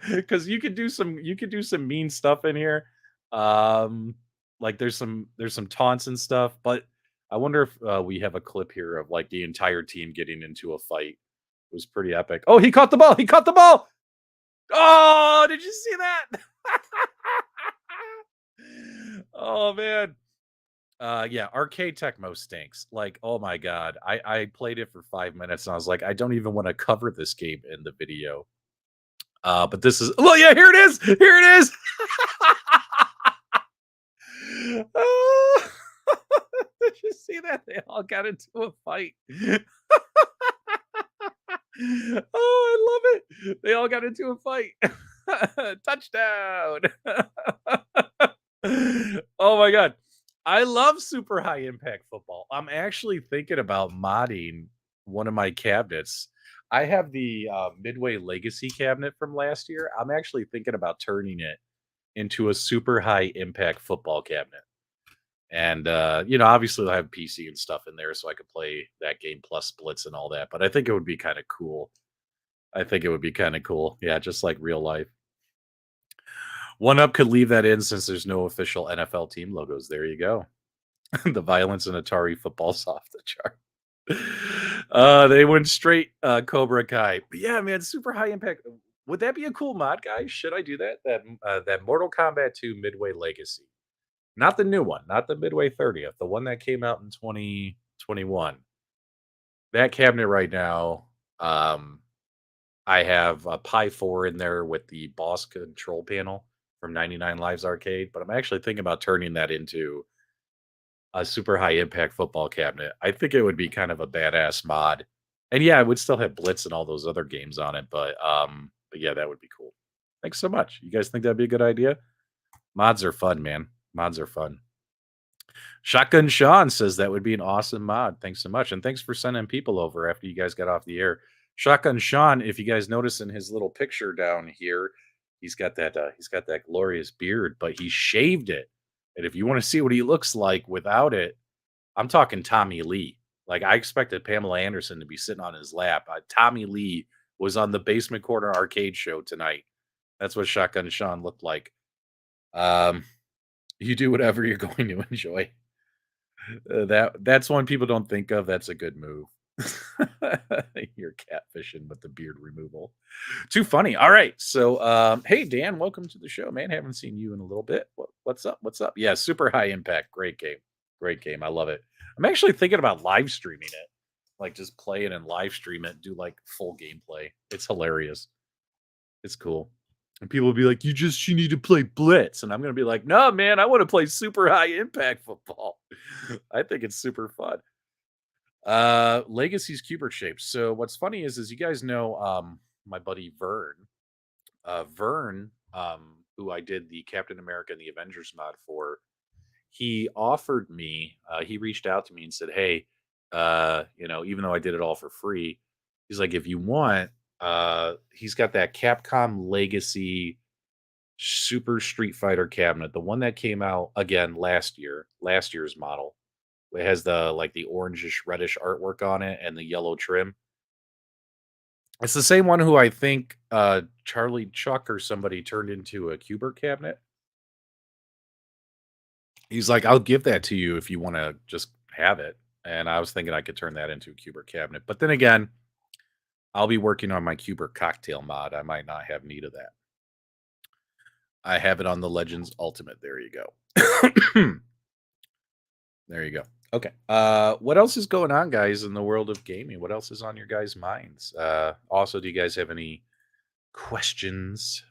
because you could do some mean stuff in here. Like there's some taunts and stuff, but I wonder if we have a clip here of like the entire team getting into a fight. It was pretty epic. Oh, he caught the ball. He caught the ball. Oh, did you see that? Oh man. Yeah, Arcade Tecmo stinks. Like, oh my god. I played it for 5 minutes and I was like, I don't even want to cover this game in the video. But this is, well, yeah, here it is. Here it is. Oh, did you see that? They all got into a fight. Oh, I love it. They all got into a fight. Touchdown. Oh my god. I love super high impact football. I'm actually thinking about modding one of my cabinets. I have the Midway Legacy cabinet from last year. I'm actually thinking about turning it into a super high impact football cabinet. And obviously I have PC and stuff in there so I could play that game plus splits and all that. But I think it would be kind of cool. I think it would be kind of cool. Yeah, just like real life. One Up could leave that in since there's no official NFL team logos. There you go. The violence in Atari football's off the chart. They went straight Cobra Kai. But yeah, man, super high impact. Would that be a cool mod, guys? Should I do that? That Mortal Kombat 2 Midway Legacy. Not the new one, not the Midway 30th, the one that came out in 2021. That cabinet right now, I have a Pi 4 in there with the boss control panel from 99 Lives Arcade, but I'm actually thinking about turning that into a super high impact football cabinet. I think it would be kind of a badass mod. And yeah, it would still have Blitz and all those other games on it, but yeah, that would be cool. Thanks so much. You guys think that'd be a good idea? Mods are fun, man. Mods are fun. Shotgun Sean says that would be an awesome mod. Thanks so much. And thanks for sending people over after you guys got off the air. Shotgun Sean, if you guys notice in his little picture down here, he's got that glorious beard, but he shaved it. And if you want to see what he looks like without it, I'm talking Tommy Lee. Like I expected Pamela Anderson to be sitting on his lap. Tommy Lee was on the Basement Corner Arcade show tonight. That's what Shotgun Sean looked like. You do whatever you're going to enjoy. That's one people don't think of. That's a good move. You're catfishing with the beard removal. Too funny. All right. So hey Dan, welcome to the show, man. Haven't seen you in a little bit. What's up? What's up? Yeah, super high impact. Great game. Great game. I love it. I'm actually thinking about live streaming it. Like just play it and live stream it and do like full gameplay. It's hilarious. It's cool. And people will be like, you need to play Blitz. And I'm going to be like, no, man, I want to play super high impact football. I think it's super fun. Legacy's Cubert shapes. So what's funny is you guys know my buddy Vern. Vern, who I did the Captain America and the Avengers mod for, he offered me, he reached out to me and said, hey, even though I did it all for free, he's like, if you want, he's got that Capcom Legacy Super Street Fighter cabinet, the one that came out again last year's model. It has the orangish reddish artwork on it and the yellow trim. It's the same one who I think Charlie Chuck or somebody turned into a Cubert cabinet. He's like, I'll give that to you if you want to just have it. And I was thinking I could turn that into a Cubert cabinet. But then again, I'll be working on my Cubert cocktail mod. I might not have need of that. I have it on the Legends Ultimate. There you go. There you go. Okay. What else is going on, guys, in the world of gaming? What else is on your guys' minds? Also, do you guys have any questions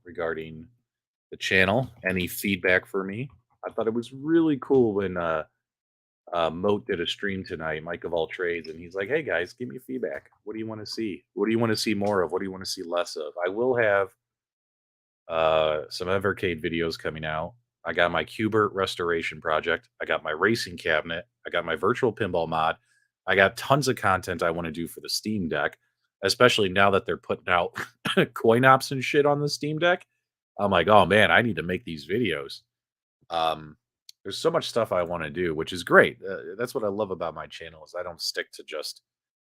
regarding the channel? Any feedback for me? I thought it was really cool when Moat did a stream tonight, Mike of all trades, and he's like, "Hey guys, give me feedback. What do you want to see? What do you want to see more of? What do you want to see less of?" I will have some Evercade videos coming out. I got my Cubert restoration project. I got my racing cabinet. I got my virtual pinball mod. I got tons of content I want to do for the Steam Deck, especially now that they're putting out coin ops and shit on the Steam Deck. I'm like, oh man, I need to make these videos. Um, there's so much stuff I want to do, which is great. That's what I love about my channel is I don't stick to just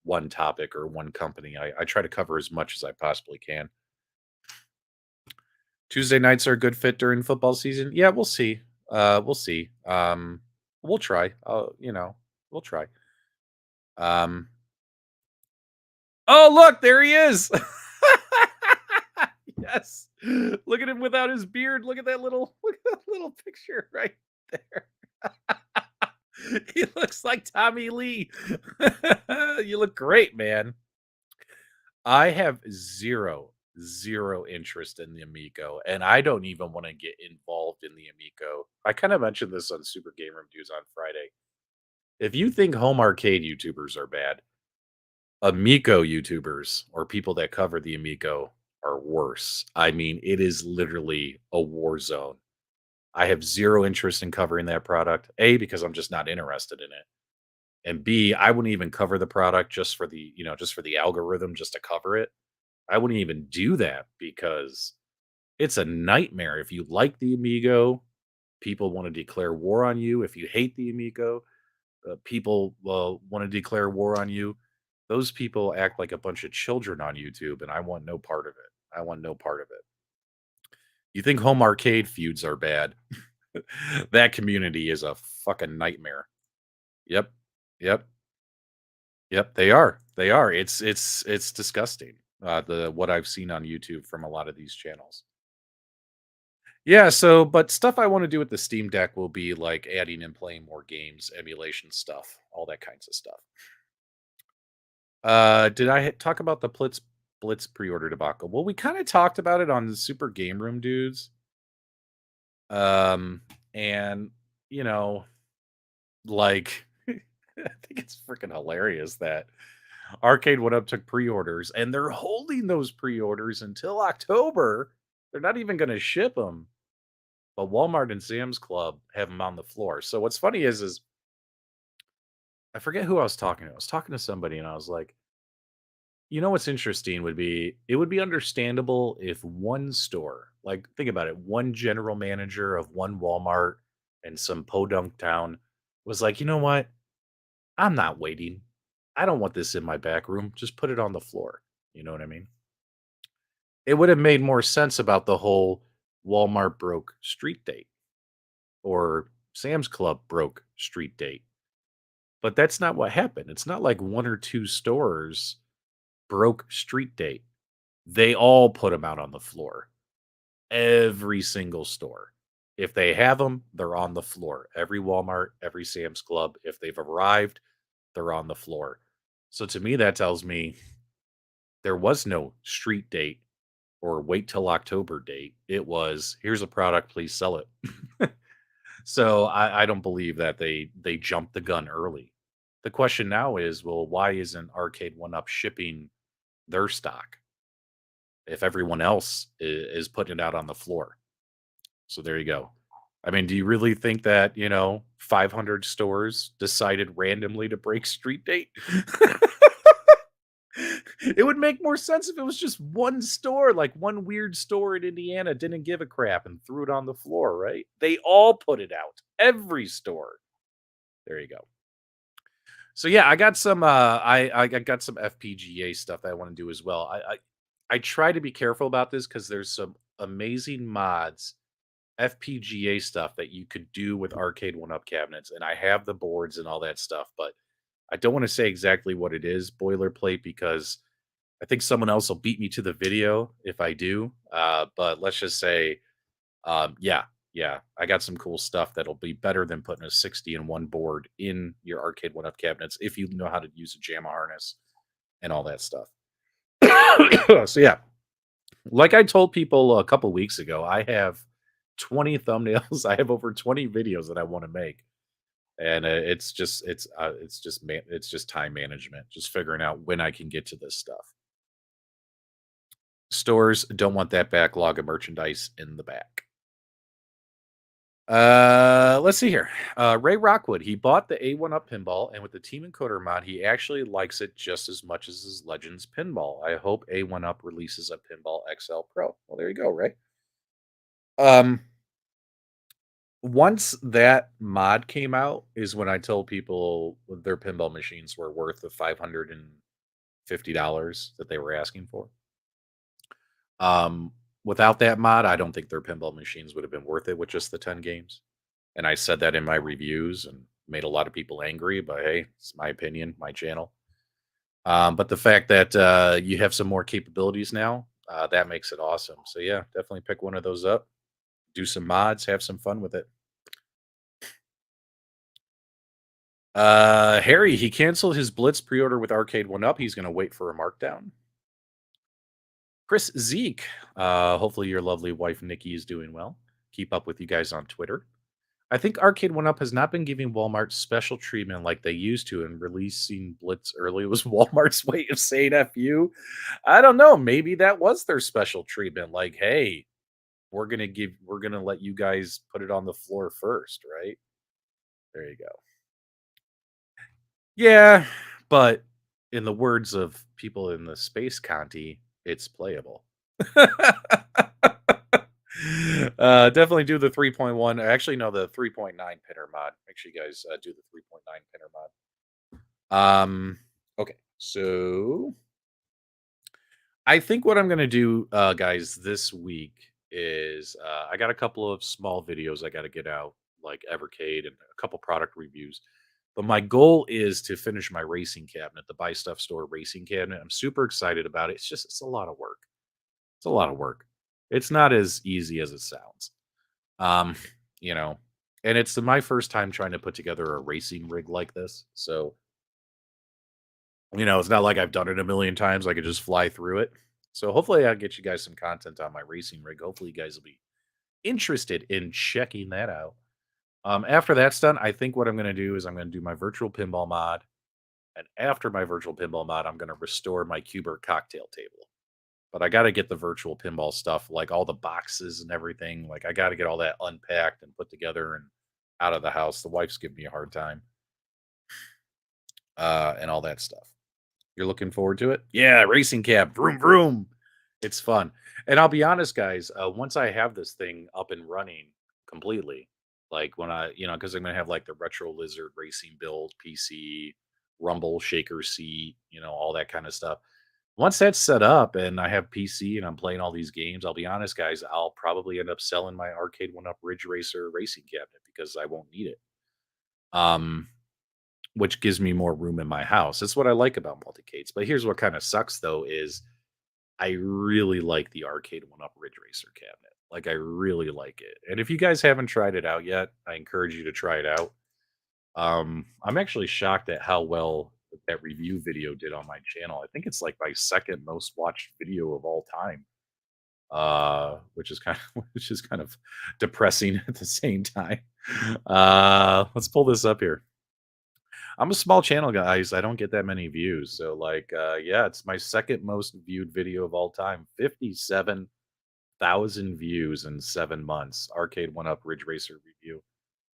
one topic or one company. I try to cover as much as I possibly can. Tuesday nights are a good fit during football season. Yeah, we'll see. We'll see. We'll try. We'll try. Um, oh, look, there he is. Yes. Look at him without his beard. Look at that little picture right there. He looks like Tommy Lee. You look great, man. I have zero interest in the Amico, and I don't even want to get involved in the Amico. I kind of mentioned this on Super Game Reviews on Friday. If you think home arcade YouTubers are bad, Amico YouTubers or people that cover the Amico are worse. I mean, it is literally a war zone. I have zero interest in covering that product. A, because I'm just not interested in it. And B, I wouldn't even cover the product just for just for the algorithm, just to cover it. I wouldn't even do that because it's a nightmare. If you like the Amigo, people want to declare war on you. If you hate the Amigo, people want to declare war on you. Those people act like a bunch of children on YouTube, and I want no part of it. I want no part of it. You think home arcade feuds are bad? That community is a fucking nightmare. Yep. Yep. Yep, they are. They are. It's disgusting. The what I've seen on YouTube from a lot of these channels. Yeah, so but stuff I want to do with the Steam Deck will be like adding and playing more games, emulation stuff, all that kinds of stuff. Did I talk about the Blitz pre-order debacle? Well, we kind of talked about it on the Super Game Room dudes. And you know, like I think it's freaking hilarious that Arcade One Up took pre-orders and they're holding those pre-orders until October. They're not even going to ship them. But Walmart and Sam's Club have them on the floor. So what's funny is I forget who I was talking to. I was talking to somebody and I was like, you know what's interesting would be it would be understandable if one store, like think about it, one general manager of one Walmart and some podunk town was like, you know what? I'm not waiting. I don't want this in my back room. Just put it on the floor. You know what I mean? It would have made more sense about the whole Walmart broke street date or Sam's Club broke street date. But that's not what happened. It's not like one or two stores broke street date. They all put them out on the floor. Every single store. If they have them, they're on the floor. Every Walmart, every Sam's Club, if they've arrived, they're on the floor. So to me, that tells me there was no street date or wait till October date. It was here's a product, please sell it. So I don't believe that they jumped the gun early. The question now is, well, why isn't Arcade One Up shipping their stock if everyone else is putting it out on the floor? So there you go. I mean, do you really think that 500 stores decided randomly to break street date? It would make more sense if it was just one store, like one weird store in Indiana didn't give a crap and threw it on the floor, right? They all put it out. Every store. There you go. So yeah, I got some I got some FPGA stuff that I want to do as well. I try to be careful about this because there's some amazing mods, FPGA stuff that you could do with Arcade One Up cabinets, and I have the boards and all that stuff, but I don't want to say exactly what it is, boilerplate, because I think someone else will beat me to the video if I do. But let's just say, yeah, I got some cool stuff that'll be better than putting a 60 in one board in your Arcade One Up cabinets if you know how to use a JAMA harness and all that stuff. So yeah, like I told people a couple weeks ago, I have 20 thumbnails. I have over 20 videos that I want to make. and it's just time management, just figuring out when I can get to this stuff. Stores don't want that backlog of merchandise in the back. Let's see here. Ray Rockwood, he bought the A1 Up pinball, and with the Team Encoder mod, he actually likes it just as much as his Legends pinball. I hope A1 Up releases a Pinball XL Pro. Well, there you go, Ray. Um, Once that mod came out, is when I told people their pinball machines were worth the $550 that they were asking for. Um, Without that mod, I don't think their pinball machines would have been worth it with just the 10 games. And I said that in my reviews and made a lot of people angry, but hey, it's my opinion, my channel. But the fact that you have some more capabilities now, that makes it awesome. So yeah, definitely pick one of those up, do some mods, have some fun with it. Harry, he canceled his Blitz pre-order with Arcade One Up. He's going to wait for a markdown. Chris Zeke, hopefully your lovely wife Nikki is doing well. Keep up with you guys on Twitter. I think Arcade One Up has not been giving Walmart special treatment like they used to, and releasing Blitz early was Walmart's way of saying "F you." I don't know. Maybe that was their special treatment. Like, hey, we're gonna let you guys put it on the floor first, right? There you go. Yeah, but in the words of people in the space Conti, it's playable. Definitely do the 3.1. Actually, no, the 3.9 pinner mod. Make sure you guys do the 3.9 pinner mod. Okay, so I think what I'm gonna do, guys, this week is I got a couple of small videos I got to get out, like Evercade and a couple product reviews. But my goal is to finish my racing cabinet, the Buy Stuff Store racing cabinet. I'm super excited about it. It's a lot of work. It's a lot of work. It's not as easy as it sounds. Um, you know, and it's my first time trying to put together a racing rig like this. So, it's not like I've done it a million times. I could just fly through it. So hopefully I'll get you guys some content on my racing rig. Hopefully you guys will be interested in checking that out. After that's done, I think what I'm going to do is I'm going to do my virtual pinball mod. And after my virtual pinball mod, I'm going to restore my Cuber cocktail table. But I got to get the virtual pinball stuff, like all the boxes and everything. Like I got to get all that unpacked and put together and out of the house. The wife's giving me a hard time, and all that stuff. You're looking forward to it? Yeah, racing cab, vroom vroom. It's fun. And I'll be honest, guys. Once I have this thing up and running completely, like when because I'm gonna have like the retro lizard racing build, PC, rumble, shaker seat, all that kind of stuff. Once that's set up and I have PC and I'm playing all these games, I'll be honest, guys, I'll probably end up selling my Arcade One Up Ridge Racer racing cabinet because I won't need it. Um, which gives me more room in my house. That's what I like about multicades. But here's what kind of sucks though is I really like the Arcade One Up Ridge Racer cabinet. Like I really like it. And if you guys haven't tried it out yet, I encourage you to try it out. I'm actually shocked at how well that review video did on my channel. I think it's like my second most watched video of all time. Which is kind of which is kind of depressing at the same time. Let's pull this up here. I'm a small channel, guys. I don't get that many views. So like yeah, it's my second most viewed video of all time. 57,000 views in 7 months. Arcade One Up Ridge Racer review.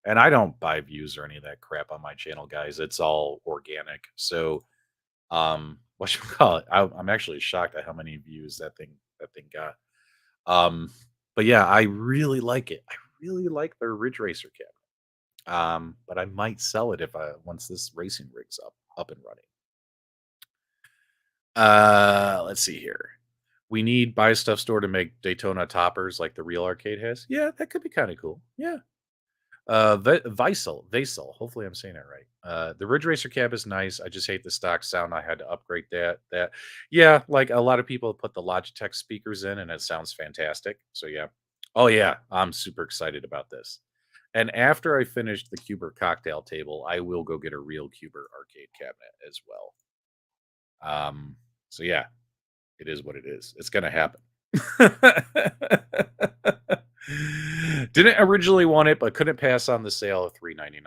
And I don't buy views or any of that crap on my channel, guys. It's all organic. So, what should we call it? I'm actually shocked at how many views that thing got. Um, but yeah, I really like it. I really like their Ridge Racer cabinet. But I might sell it if I once this racing rig's up and running. Let's see here. We need Buy Stuff Store to make Daytona toppers like the real arcade has. Yeah, that could be kind of cool. Yeah. Vaisal. Hopefully, I'm saying that right. The Ridge Racer cab is nice. I just hate the stock sound. I had to upgrade that. Yeah, like a lot of people put the Logitech speakers in, and it sounds fantastic. So yeah. Oh yeah, I'm super excited about this. And after I finish the Cuber cocktail table, I will go get a real Cuber arcade cabinet as well. So yeah, it is what it is. It's gonna happen. Didn't originally want it, but couldn't pass on the sale of $3.99.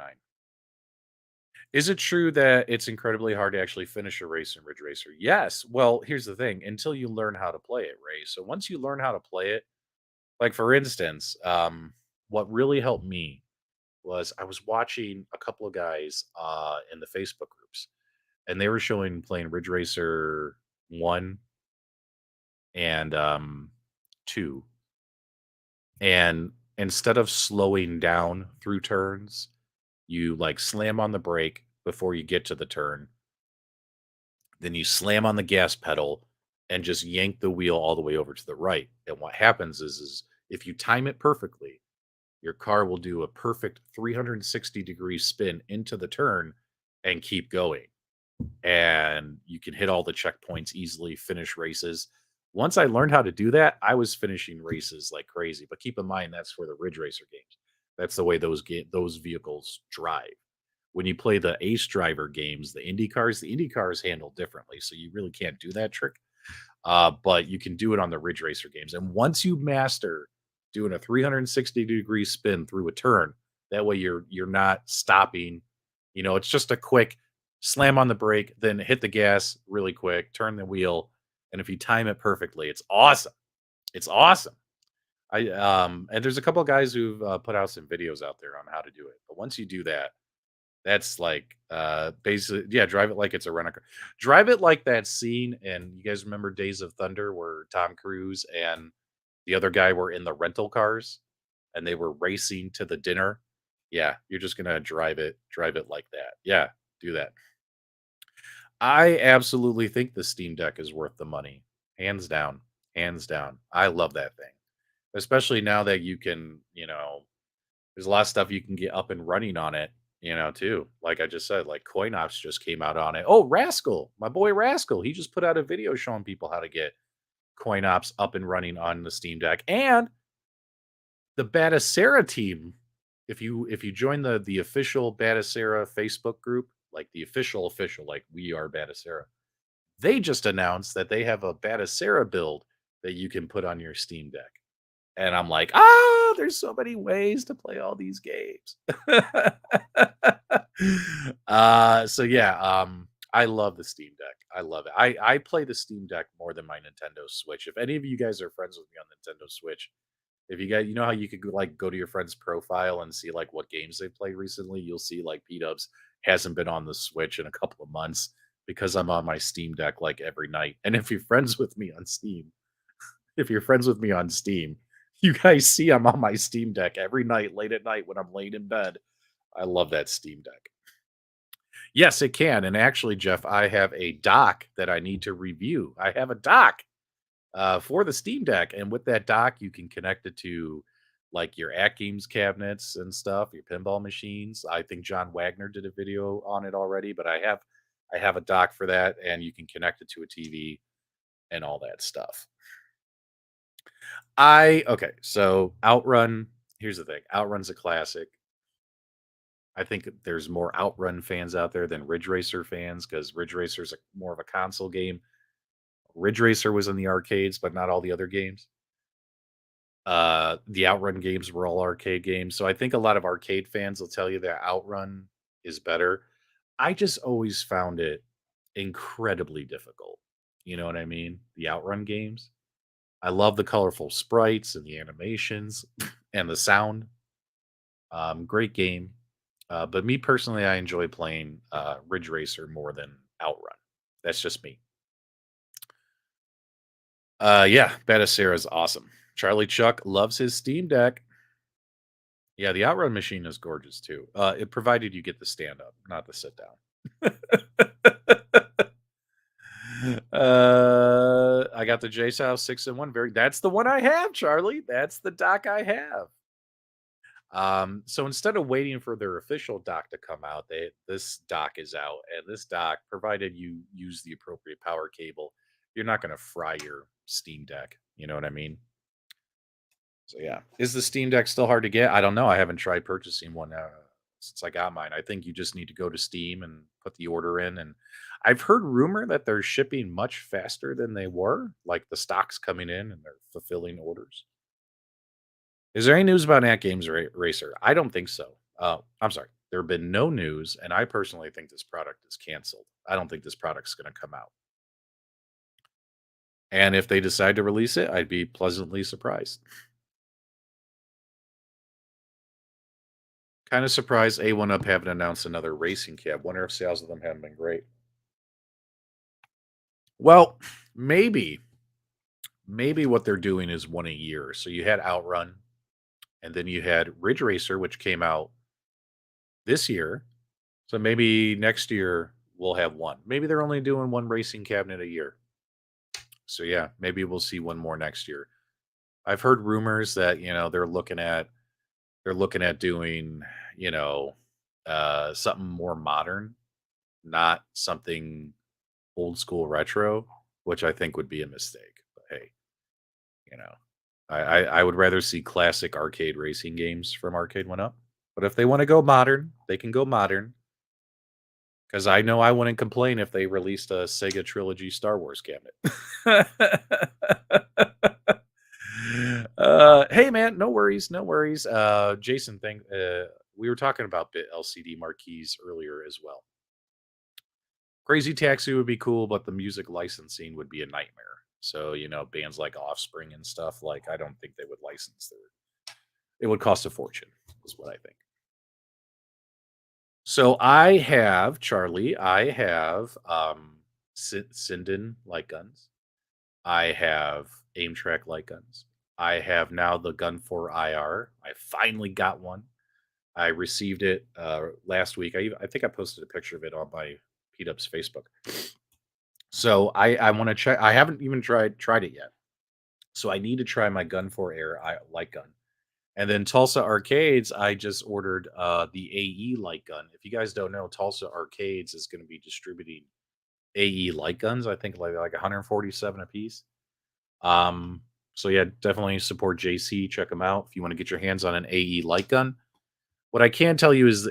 Is it true that it's incredibly hard to actually finish a race in Ridge Racer? Yes. Well, here's the thing, until you learn how to play it, right? So once you learn how to play it, like for instance, what really helped me was I was watching a couple of guys in the Facebook groups, and they were showing playing Ridge Racer 1 and 2. And instead of slowing down through turns, you like slam on the brake before you get to the turn. Then you slam on the gas pedal and just yank the wheel all the way over to the right. And what happens is if you time it perfectly, your car will do a perfect 360-degree spin into the turn and keep going. And you can hit all the checkpoints easily, finish races. Once I learned how to do that, I was finishing races like crazy. But keep in mind that's for the Ridge Racer games. That's the way those vehicles drive. When you play the Ace Driver games, the Indy cars handle differently, so you really can't do that trick. But you can do it on the Ridge Racer games. And once you master doing a 360-degree spin through a turn, that way you're not stopping. It's just a quick slam on the brake, then hit the gas really quick, turn the wheel, and if you time it perfectly, it's awesome. It's awesome. And there's a couple of guys who've put out some videos out there on how to do it. But once you do that, that's like, basically yeah, drive it like it's a rental car. Drive it like that scene, and you guys remember Days of Thunder where Tom Cruise and the other guy were in the rental cars, and they were racing to the dinner? Yeah, you're just gonna drive it like that. Yeah, do that. I absolutely think the Steam Deck is worth the money. Hands down, hands down. I love that thing, especially now that you can, there's a lot of stuff you can get up and running on it, too. Like I just said, like Coin Ops just came out on it. Oh, Rascal, my boy Rascal, he just put out a video showing people how to get Coin Ops up and running on the Steam Deck. And the Batacera team, if you join the official Batacera Facebook group, like the official, like we are Batacera, they just announced that they have a Batacera build that you can put on your Steam Deck. And I'm like, there's so many ways to play all these games. So yeah, I love the Steam Deck. I love it. I play the Steam Deck more than my Nintendo Switch. If any of you guys are friends with me on Nintendo Switch, if you guys, you know how you could like go to your friend's profile and see like what games they've played recently, you'll see like PDubs hasn't been on the Switch in a couple of months because I'm on my Steam Deck like every night. And if you're friends with me on Steam, you guys see I'm on my Steam Deck every night, late at night when I'm laying in bed. I love that Steam Deck. Yes, it can. And actually, Jeff, I have a dock that I need to review. I have a dock for the Steam Deck. And with that dock, you can connect it to like your At Games cabinets and stuff, your pinball machines. I think John Wagner did a video on it already, but I have a dock for that, and you can connect it to a TV and all that stuff. So Outrun, here's the thing. Outrun's a classic. I think there's more Outrun fans out there than Ridge Racer fans because Ridge Racer's more of a console game. Ridge Racer was in the arcades, but not all the other games. The Outrun games were all arcade games. So I think a lot of arcade fans will tell you that Outrun is better. I just always found it incredibly difficult. You know what I mean? The Outrun games. I love the colorful sprites and the animations and the sound. Great game. But me personally, I enjoy playing Ridge Racer more than Outrun. That's just me. Yeah, Batacera is awesome. Charlie Chuck loves his Steam Deck. Yeah, the Outrun machine is gorgeous too. It provided you get the stand up, not the sit down. I got the J South 6-in-1. That's the one I have, Charlie. That's the dock I have. So instead of waiting for their official dock to come out, this dock is out, and this dock, provided you use the appropriate power cable, you're not going to fry your Steam Deck. You know what I mean? So yeah, is the Steam Deck still hard to get? I don't know. I haven't tried purchasing one since I got mine. I think you just need to go to Steam and put the order in, and I've heard rumor that they're shipping much faster than they were. Like the stock's coming in and they're fulfilling orders. Is there any news about Ant Games Racer? I don't think so. I'm sorry. There have been no news, and I personally think this product is canceled. I don't think this product's going to come out. And if they decide to release it, I'd be pleasantly surprised. Kind of surprised A1 Up haven't announced another racing cab. Wonder if sales of them haven't been great. Well, maybe, maybe what they're doing is one a year. So you had Outrun, and then you had Ridge Racer, which came out this year. So maybe next year we'll have one. Maybe they're only doing one racing cabinet a year. So yeah, maybe we'll see one more next year. I've heard rumors that they're looking at doing you know something more modern, not something old school retro, which I think would be a mistake. But hey, you know, I would rather see classic arcade racing games from Arcade One Up. But if they want to go modern, they can go modern. Because I know I wouldn't complain if they released a Sega Trilogy Star Wars cabinet. Hey man, no worries, no worries. Jason, we were talking about bit LCD marquees earlier as well. Crazy Taxi would be cool, but the music licensing would be a nightmare. So bands like Offspring and stuff, like I don't think they would license their. It would cost a fortune, is what I think. So I have Charlie. I have Sinden light guns. I have aim track light guns. I have now the gun for IR. I finally got one. I received it last week. I think I posted a picture of it on my PDubs Facebook. So I want to check. I haven't even tried it yet. So I need to try my gun for air light gun. And then Tulsa Arcades, I just ordered the AE light gun. If you guys don't know, Tulsa Arcades is going to be distributing AE light guns. I think like 147 a piece. So yeah, definitely support JC. Check them out if you want to get your hands on an AE light gun. What I can tell you is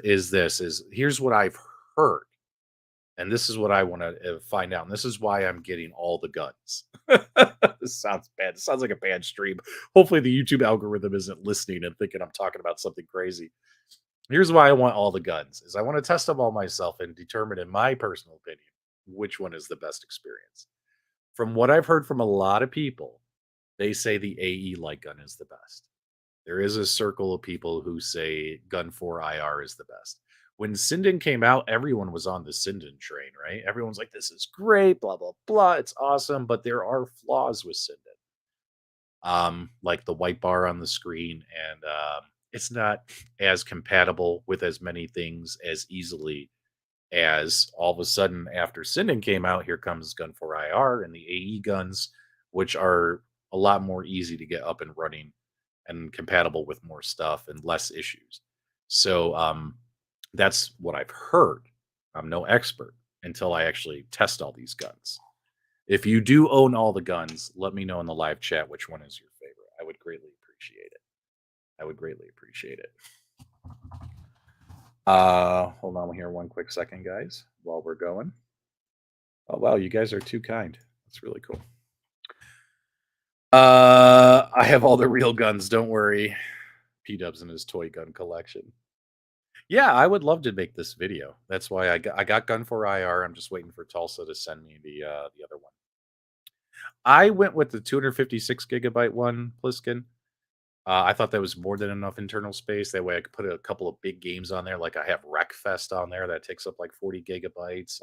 here's what I've heard, and this is what I want to find out, and this is why I'm getting all the guns. This sounds bad. This sounds like a bad stream. Hopefully, the YouTube algorithm isn't listening and thinking I'm talking about something crazy. Here's why I want all the guns: is I want to test them all myself and determine, in my personal opinion, which one is the best experience. From what I've heard from a lot of people, they say the AE light gun is the best. There is a circle of people who say Gun 4 IR is the best. When Sinden came out, everyone was on the Sinden train, right? Everyone's like, this is great, blah, blah, blah. It's awesome. But there are flaws with Sinden. Like the white bar on the screen, and it's not as compatible with as many things as easily as all of a sudden after Sinden came out, here comes Gun 4 IR and the AE guns, which are a lot more easy to get up and running and compatible with more stuff and less issues. So that's what I've heard. I'm no expert until I actually test all these guns. If you do own all the guns, let me know in the live chat which one is your favorite. I would greatly appreciate it. I would greatly appreciate it. Hold on here one quick second, guys, while we're going. Oh wow, you guys are too kind. That's really cool. I have all the real guns, don't worry. P-Dubs in his toy gun collection. Yeah, I would love to make this video. That's why I got Gun for IR. I'm just waiting for Tulsa to send me the other one. I went with the 256 gigabyte one, Pliskin. I thought that was more than enough internal space. That way I could put a couple of big games on there. Like I have Wreckfest on there that takes up like 40 gigabytes.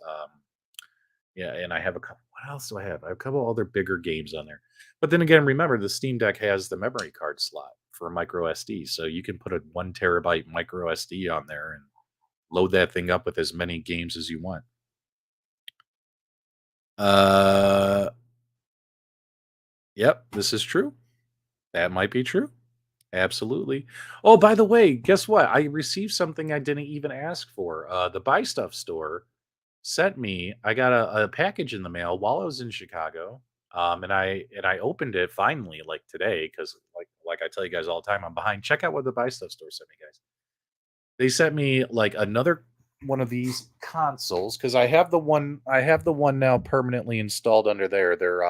Yeah, and I have a couple. What else do I have? I have a couple other bigger games on there. But then again, remember the Steam Deck has the memory card slot for micro SD, so you can put a 1 terabyte micro SD on there and load that thing up with as many games as you want. Uh, yep, this is true. That might be true. Absolutely. Oh, by the way, guess what? I received something I didn't even ask for. The Buy Stuff store sent me. I got a package in the mail while I was in Chicago, and I opened it finally, like today, because like I tell you guys all the time, I'm behind. Check out what the Buy Stuff store sent me, guys. They sent me like another one of these consoles because I have the one now permanently installed under there. They're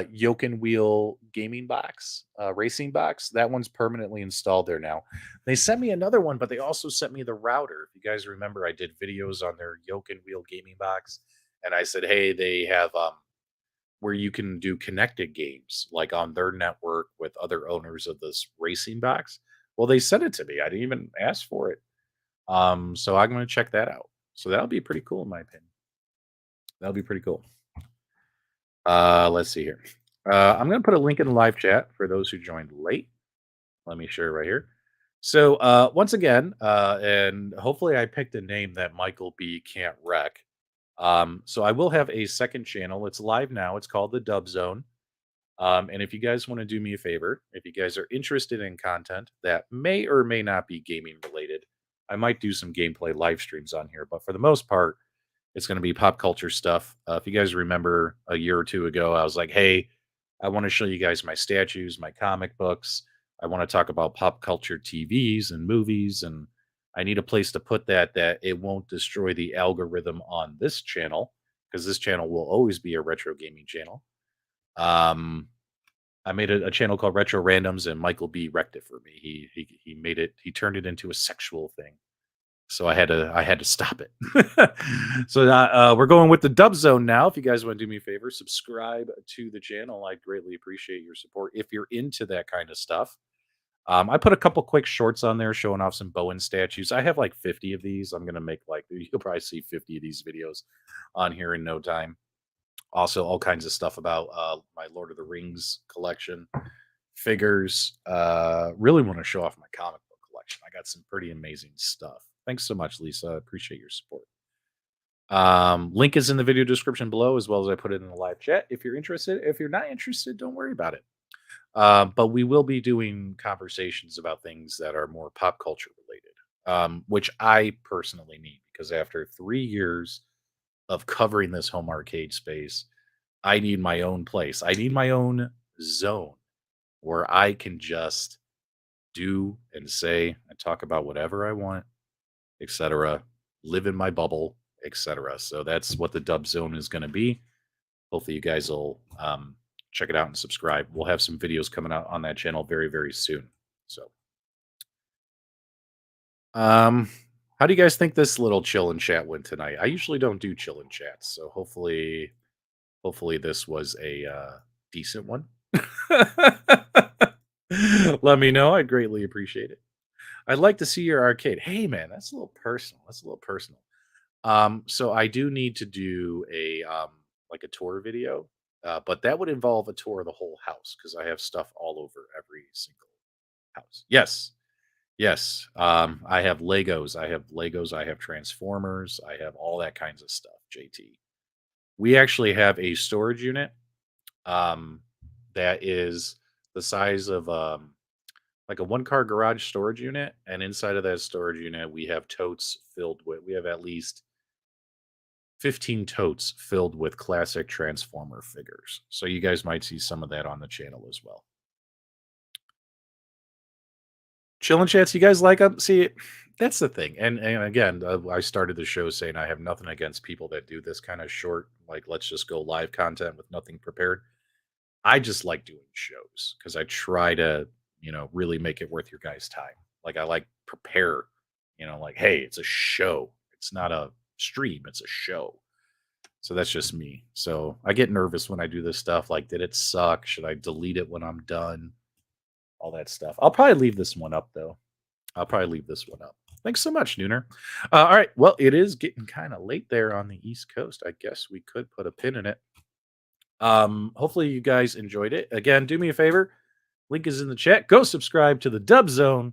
yoke and wheel gaming box, racing box. That one's permanently installed there now. They sent me another one, but they also sent me the router. If you guys remember, I did videos on their yoke and wheel gaming box, and I said, hey, they have where you can do connected games like on their network with other owners of this racing box. Well, they sent it to me. I didn't even ask for it. So I'm going to check that out. So that'll be pretty cool in my opinion. That'll be pretty cool. Let's see here. I'm going to put a link in the live chat for those who joined late. Let me share right here. So once again, and hopefully I picked a name that Michael B can't wreck. So I will have a second channel. It's live now. It's called the Dub Zone. And if you guys want to do me a favor, if you guys are interested in content that may or may not be gaming related, I might do some gameplay live streams on here. But for the most part, it's going to be pop culture stuff. If you guys remember a year or two ago, I was like, hey, I want to show you guys my statues, my comic books. I want to talk about pop culture TVs and movies. And I need a place to put that it won't destroy the algorithm on this channel because this channel will always be a retro gaming channel. I made a channel called Retro Randoms, and Michael B wrecked it for me. He made it. He turned it into a sexual thing, so I had to stop it. So we're going with the Dub Zone now. If you guys want to do me a favor, subscribe to the channel. I'd greatly appreciate your support if you're into that kind of stuff. I put a couple quick shorts on there showing off some Bowen statues. I have like 50 of these. I'm gonna make like you'll probably see 50 of these videos on here in no time. Also, all kinds of stuff about my Lord of the Rings collection, figures. Really want to show off my comic book collection. I got some pretty amazing stuff. Thanks so much, Lisa. I appreciate your support. Link is in the video description below, as well as I put it in the live chat. If you're interested, if you're not interested, don't worry about it. But we will be doing conversations about things that are more pop culture related, which I personally need because after 3 years of covering this home arcade space, I need my own place. I need my own zone where I can just do and say and talk about whatever I want, etc. Live in my bubble, etc. So that's what the Dub Zone is going to be. Hopefully, you guys will check it out and subscribe. We'll have some videos coming out on that channel very, very soon. So, how do you guys think this little chill and chat went tonight? I usually don't do chill and chats, so hopefully this was a decent one. Let me know. I'd greatly appreciate it. I'd like to see your arcade. Hey man, that's a little personal. That's a little personal. So I do need to do a like a tour video, but that would involve a tour of the whole house because I have stuff all over every single house. Yes, yes. I have Legos. I have Legos. I have Transformers. I have all that kinds of stuff. JT. We actually have a storage unit um, that is the size of like a one-car garage storage unit, and inside of that storage unit, we have totes filled with. We have at least 15 totes filled with classic Transformer figures. So you guys might see some of that on the channel as well. Chillin' chats, you guys like them? See, that's the thing. And again, I started the show saying I have nothing against people that do this kind of short, like let's just go live content with nothing prepared. I just like doing shows because I try to, really make it worth your guys' time. Like I like prepare, like, hey, it's a show. It's not a stream, it's a show. So that's just me. So I get nervous when I do this stuff. Like, did it suck? Should I delete it when I'm done? All that stuff. I'll probably leave this one up though. I'll probably leave this one up. Thanks so much, Nooner. All right. Well, it is getting kind of late there on the East Coast. I guess we could put a pin in it. Hopefully you guys enjoyed it. Again, do me a favor. Link is in the chat. Go subscribe to the Dub Zone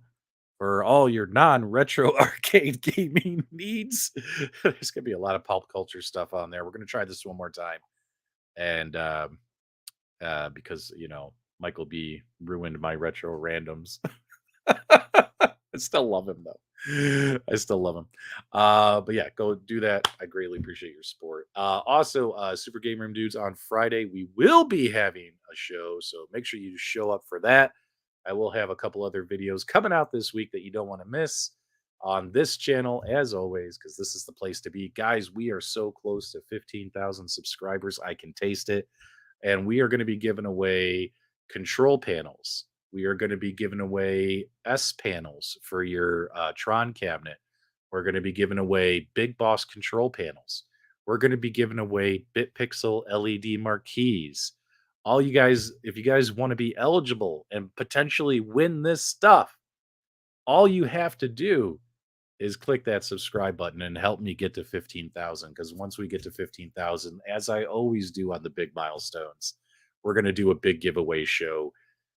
for all your non-retro arcade gaming needs. There's gonna be a lot of pop culture stuff on there. We're gonna try this one more time, and because Michael B ruined my retro randoms. I still love him though. I still love him. But yeah, go do that. I greatly appreciate your support. Also, Super Game Room Dudes on Friday, we will be having a show, so make sure you show up for that. I will have a couple other videos coming out this week that you don't want to miss on this channel, as always, because this is the place to be. Guys, we are so close to 15,000 subscribers. I can taste it. and we are going to be giving away control panels. We are going to be giving away S panels for your Tron cabinet. We're going to be giving away Big Boss control panels. We're going to be giving away BitPixel LED marquees. All you guys, if you guys want to be eligible and potentially win this stuff, all you have to do is click that subscribe button and help me get to 15,000. Because once we get to 15,000, as I always do on the big milestones, we're going to do a big giveaway show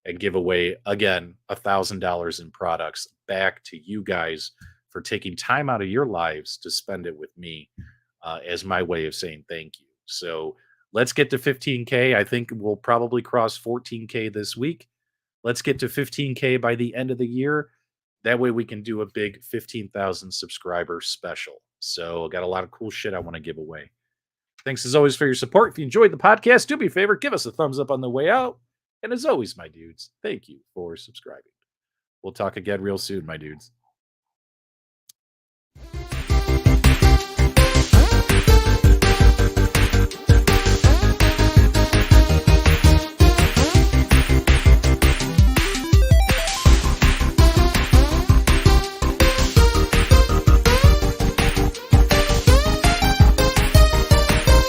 and give away again $1,000 in products back to you guys for taking time out of your lives to spend it with me as my way of saying thank you. So let's get to 15K. I think we'll probably cross 14K this week. Let's get to 15K by the end of the year. That way we can do a big 15,000 subscriber special. So I got a lot of cool shit I want to give away. Thanks as always for your support. If you enjoyed the podcast, do me a favor, give us a thumbs up on the way out. And as always, my dudes, thank you for subscribing. We'll talk again real soon, my dudes.